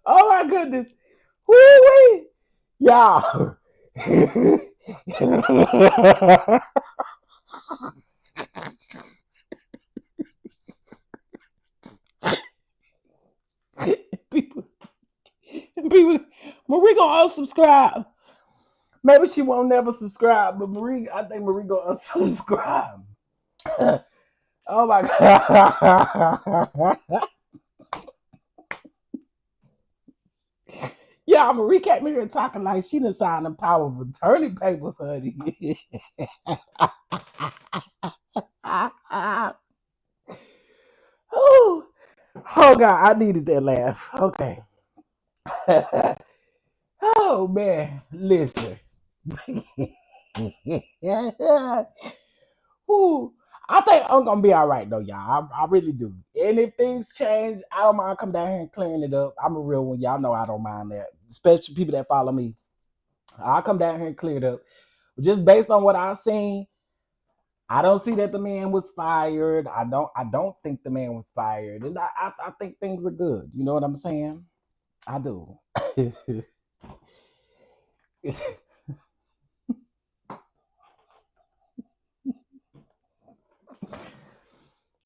Oh my goodness. Woo-wee. Y'all. People, Marie gonna unsubscribe. Maybe she won't never subscribe, but I think Marie gonna unsubscribe. Oh my God. Yeah, Marie came in here talking like she done signed the power of attorney papers, honey. Oh God, I needed that laugh. Okay. Oh man, listen. Ooh, I think I'm gonna be all right though, y'all. I really do. And if things change, I don't mind coming down here and clearing it up. I'm a real one, y'all know I don't mind that. Especially people that follow me. I'll come down here and clear it up. But just based on what I've seen, I don't see that the man was fired. I don't think the man was fired. And I think things are good. You know what I'm saying? I do.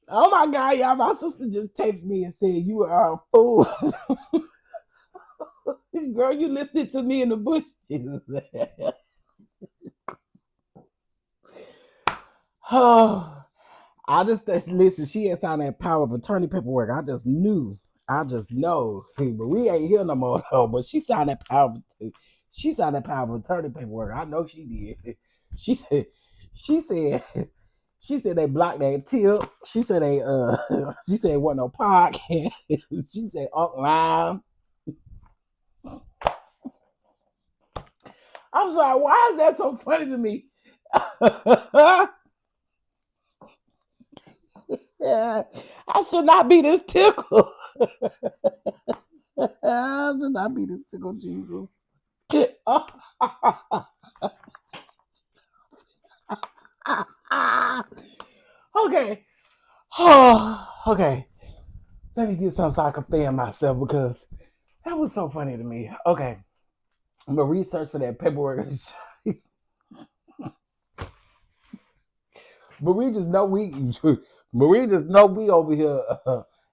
Oh my God, y'all, my sister just texted me and said, you are a fool. Girl, you listening to me in the bush. Oh, I just listen. She had signed that power of attorney paperwork. I just knew. I just know. Hey, but we ain't here no more though. But she signed that power. She signed that power of attorney paperwork. I know she did. She said. She said. She said they blocked that tip. She said they. She said it wasn't no podcast. She said online. I'm sorry. Why is that so funny to me? Yeah, I should not be this tickled. I should not be this tickled, Jesus. Okay. Okay. Let me get something so I can fan myself because that was so funny to me. Okay. I'm gonna research for that paperwork. Marie just know we over here.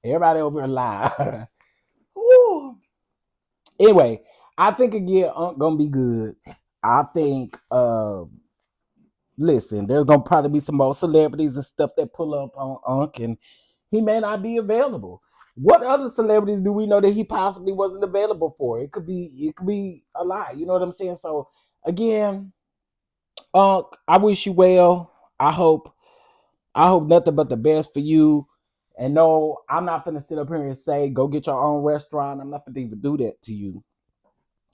Everybody over here live. Woo. Anyway, I think again, gonna be good. I think listen, there's gonna probably be some more celebrities and stuff that pull up on Unc, and he may not be available. What other celebrities do we know that he possibly wasn't available for? It could be a lot. You know what I'm saying? So again, Unc, I wish you well. I hope nothing but the best for you. And no, I'm not finna sit up here and say go get your own restaurant. I'm not finna even do that to you.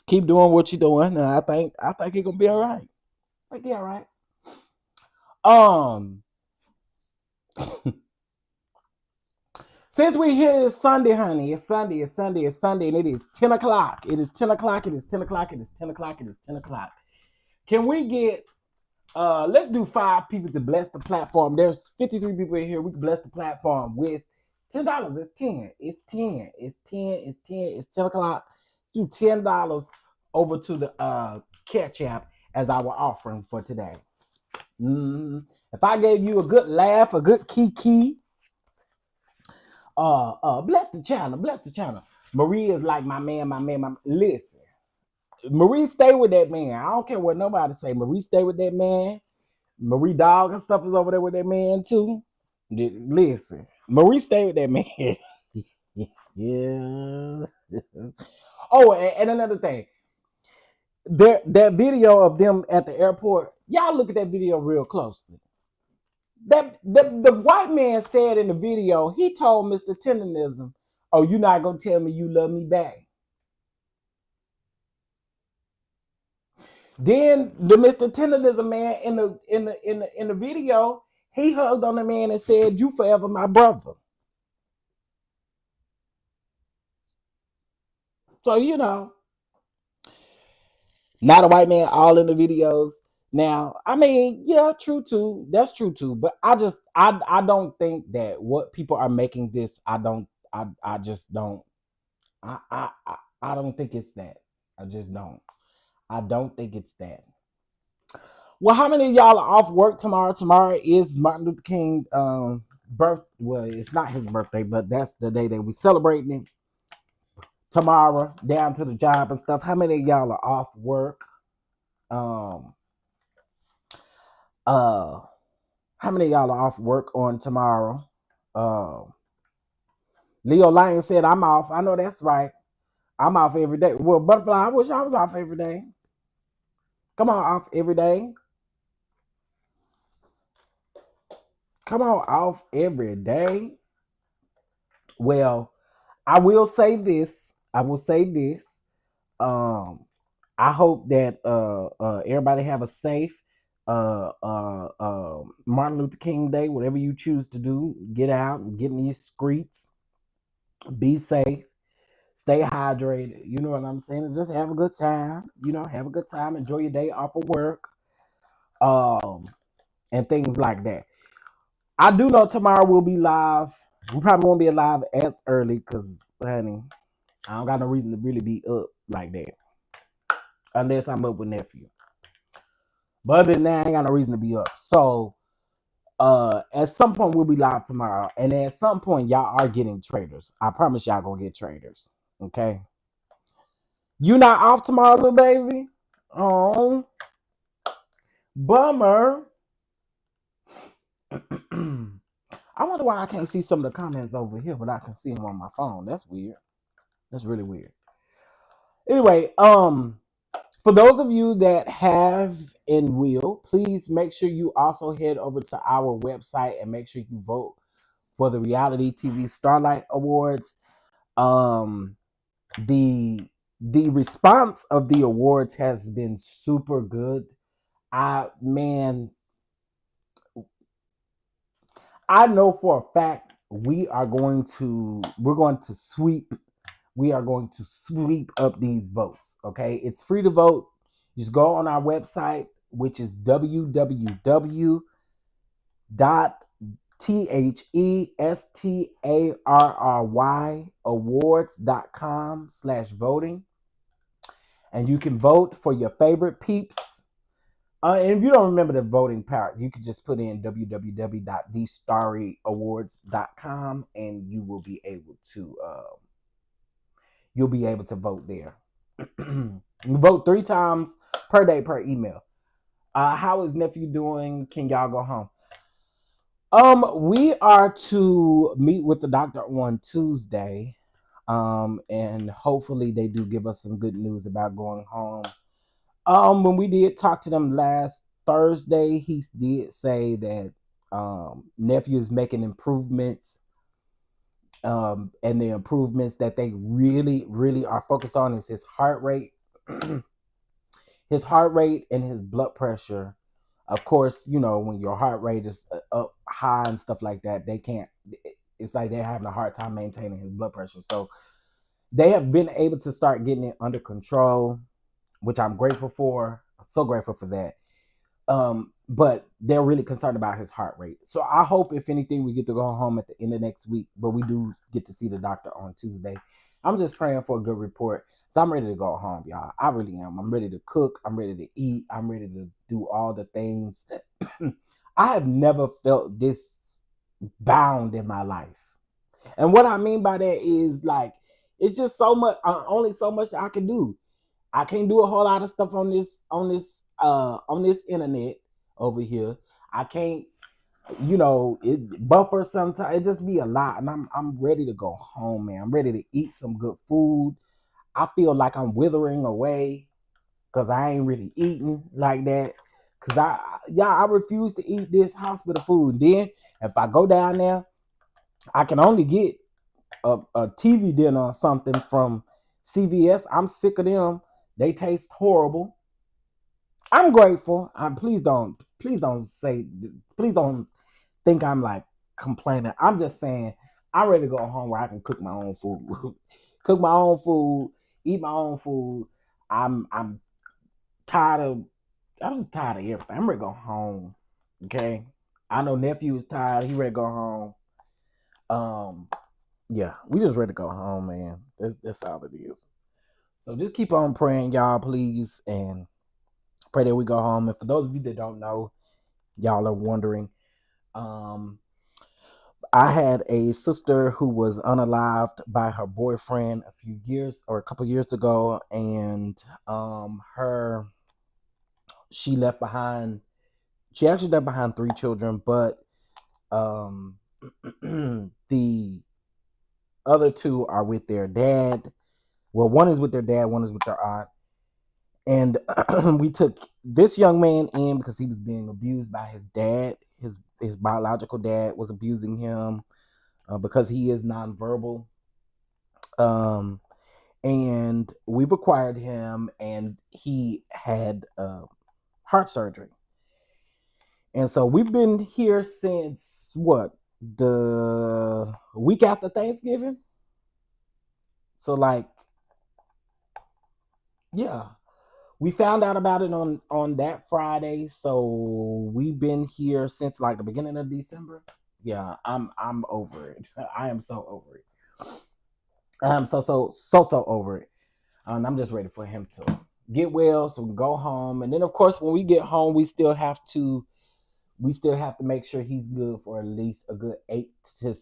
Keep doing what you're doing, and I think it's gonna be all right. I think you're all right. Since we here, it's Sunday, honey. It's Sunday, and it is 10 o'clock. It is 10 o'clock. It is 10 o'clock. It is 10 o'clock. It is 10 o'clock. Can we get let's do 5 people to bless the platform. There's 53 people in here. We can bless the platform with $10. It's 10. It's 10. It's 10. It's 10. It's 10 o'clock. Do $10 over to the Catch app as our offering for today. If I gave you a good laugh, a good kiki, bless the channel. Marie is like my man. Listen, Marie, stay with that man. I don't care what nobody say. Marie, stay with that man. Marie Dog and stuff is over there with that man too. Listen, Marie, stay with that man. Yeah. Oh, and another thing. That video of them at the airport, y'all look at that video real closely. That the white man said in the video, he told Mr. Tendernism, "Oh, you're not gonna tell me you love me back." Then the Mr. Tendernism man in the video, he hugged on the man and said, "You forever my brother." So you know, not a white man all in the videos. Now, I mean, yeah, true too. That's true too. But I don't think that what people are making this. I just don't. I don't think it's that. I just don't. I don't think it's that. Well, how many of y'all are off work tomorrow? Tomorrow is Martin Luther King birth. Well, it's not his birthday, but that's the day that we celebrating it. Tomorrow, down to the job and stuff. How many of y'all are off work? How many of y'all are off work on tomorrow? Leo Lyon said, "I'm off." I know that's right. I'm off every day. Well, Butterfly, I wish I was off every day. Come on, off every day. Come on, off every day. Well, I will say this. I hope that everybody have a safe Martin Luther King Day. Whatever you choose to do, get out and get in these streets. Be safe. Stay hydrated. You know what I'm saying? Just have a good time. Have a good time. Enjoy your day off of work. And things like that. I do know tomorrow we'll be live. We probably won't be live as early because, honey, I don't got no reason to really be up like that. Unless I'm up with nephew. But other than that, I ain't got no reason to be up. So, at some point we'll be live tomorrow. And at some point y'all are getting traders. I promise y'all gonna get traders. Okay? You not off tomorrow, little baby? Oh. Bummer. wonder why I can't see some of the comments over here, but I can see them on my phone. That's weird. That's really weird. Anyway, for those of you that have and will, please make sure you also head over to our website and make sure you vote for the Reality TV Starlight Awards. The response of the awards has been super good. I know for a fact we're going to sweep up these votes. Okay, it's free to vote. Just go on our website, which is www.thestarryawards.com/voting, and you can vote for your favorite peeps. And if you don't remember the voting part, you can just put in www.thestarryawards.com, and you will be able to vote there. You vote 3 times per day per email. How is nephew doing? Can y'all go home? We are to meet with the doctor on Tuesday, and hopefully they do give us some good news about going home. When we did talk to them last Thursday, he did say that nephew is making improvements, and the improvements that they really, really are focused on is his heart rate, his heart rate and his blood pressure. Of course, you know, when your heart rate is up high and stuff like that, it's like they're having a hard time maintaining his blood pressure. So they have been able to start getting it under control, which I'm grateful for. I'm so grateful for that. But they're really concerned about his heart rate. So I hope, if anything, we get to go home at the end of next week, but we do get to see the doctor on Tuesday. I'm just praying for a good report. So I'm ready to go home, y'all. I really am. I'm ready to cook. I'm ready to eat. I'm ready to do all the things. I have never felt this bound in my life. And what I mean by that is, like, it's just so much, only so much I can do. I can't do a whole lot of stuff on this internet over here. I can't, it buffer sometimes. It just be a lot, and I'm ready to go home, man. I'm ready to eat some good food. I feel like I'm withering away because I ain't really eating like that. Cause I refuse to eat this hospital food. Then if I go down there, I can only get a TV dinner or something from CVS. I'm sick of them. They taste horrible. I'm grateful. Please don't think I'm like complaining. I'm just saying I'm ready to go home where I can cook my own food. Cook my own food, eat my own food. I'm just tired of everything. I'm ready to go home. Okay. I know nephew is tired. He ready to go home. Yeah, we just ready to go home, man. That's all it is. So just keep on praying, y'all, please, and pray that we go home. And for those of you that don't know, y'all are wondering, I had a sister who was unalived by her boyfriend a couple years ago, and she actually left behind 3 children, but the other 2 are with their dad. Well, one is with their dad, one is with their aunt. And we took this young man in because he was being abused by his dad. His biological dad was abusing him because he is nonverbal. And we've acquired him, and he had heart surgery. And so we've been here since the week after Thanksgiving. So, like, yeah, we found out about it on that Friday. So we've been here since like the beginning of December. Yeah, I'm over it. I am so over it. I'm so over it. And I'm just ready for him to get well so we can go home. And then, of course, when we get home, we still have to make sure he's good for at least a good 8 to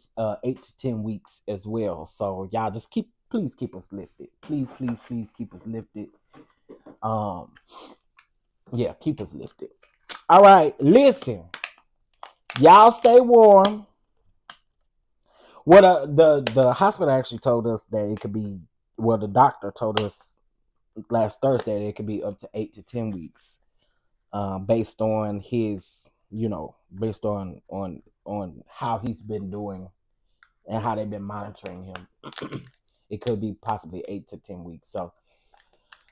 10 weeks as well. So y'all just please keep us lifted. Please keep us lifted. Yeah, keep us lifted. All right, listen. Y'all stay warm. Well, the hospital actually told us that it could be. Well, the doctor told us last Thursday that it could be up to 8 to 10 weeks, based on his, based on how he's been doing and how they've been monitoring him. It could be possibly 8 to 10 weeks. So,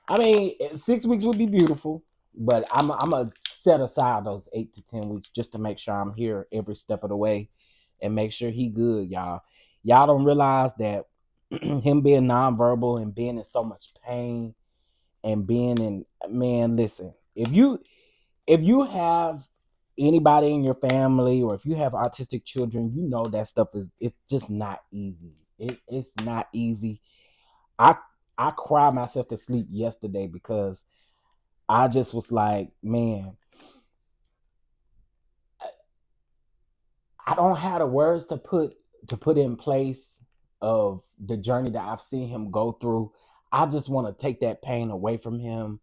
I mean, 6 weeks would be beautiful, but I'm gonna set aside those 8 to 10 weeks just to make sure I'm here every step of the way and make sure he good, y'all. Y'all don't realize that him being nonverbal and being in so much pain and being in, man, listen, if you have anybody in your family or if you have autistic children, you know that stuff it's just not easy. It's not easy. I cried myself to sleep yesterday because I just was like, man, I don't have the words to put in place of the journey that I've seen him go through. I just want to take that pain away from him,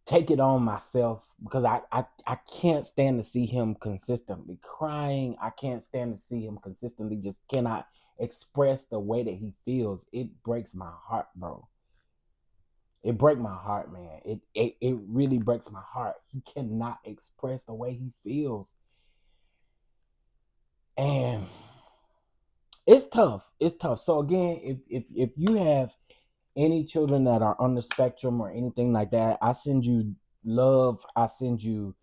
take it on myself, because I can't stand to see him consistently crying. I can't stand to see him consistently just cannot express the way that he feels. It breaks my heart, bro. It breaks my heart, man. It really breaks my heart. He cannot express the way he feels. And it's tough. It's tough. So again, if you have any children that are on the spectrum or anything like that, I send you love. I send you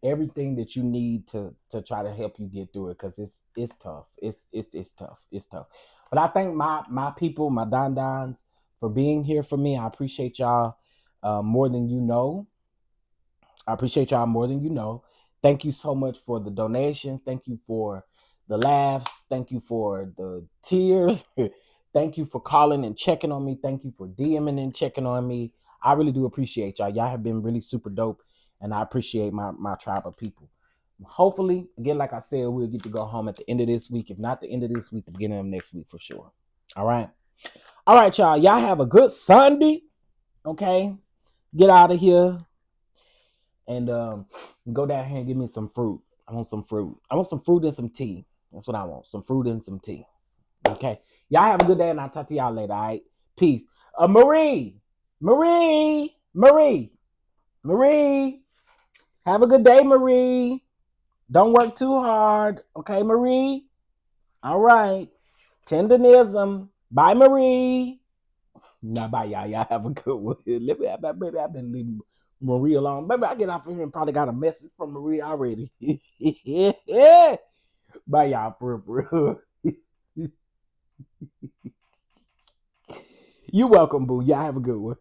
everything that you need to try to help you get through it, because it's tough. It's tough. It's tough. But I thank my people, my DonDons, for being here for me. I appreciate y'all more than you know. I appreciate y'all more than you know. Thank you so much for the donations. Thank you for the laughs. Thank you for the tears. Thank you for calling and checking on me. Thank you for DMing and checking on me. I really do appreciate y'all. Y'all have been really super dope, and I appreciate my tribe of people. Hopefully, again, like I said, we'll get to go home at the end of this week. If not the end of this week, the beginning of next week for sure. All right, y'all. Y'all have a good Sunday. Okay, get out of here and go down here and give me some fruit. I want some fruit. I want some fruit and some tea. That's what I want. Some fruit and some tea. Okay. Y'all have a good day, and I'll talk to y'all later. All right. Peace. Marie. Have a good day, Marie. Don't work too hard. Okay, Marie? All right. Tendernism. Bye, Marie. Nah, bye, y'all. Y'all have a good one. Baby, I've been leaving Marie alone. Baby, I get off of here and probably got a message from Marie already. Bye, y'all. For real. You're welcome, boo. Y'all have a good one.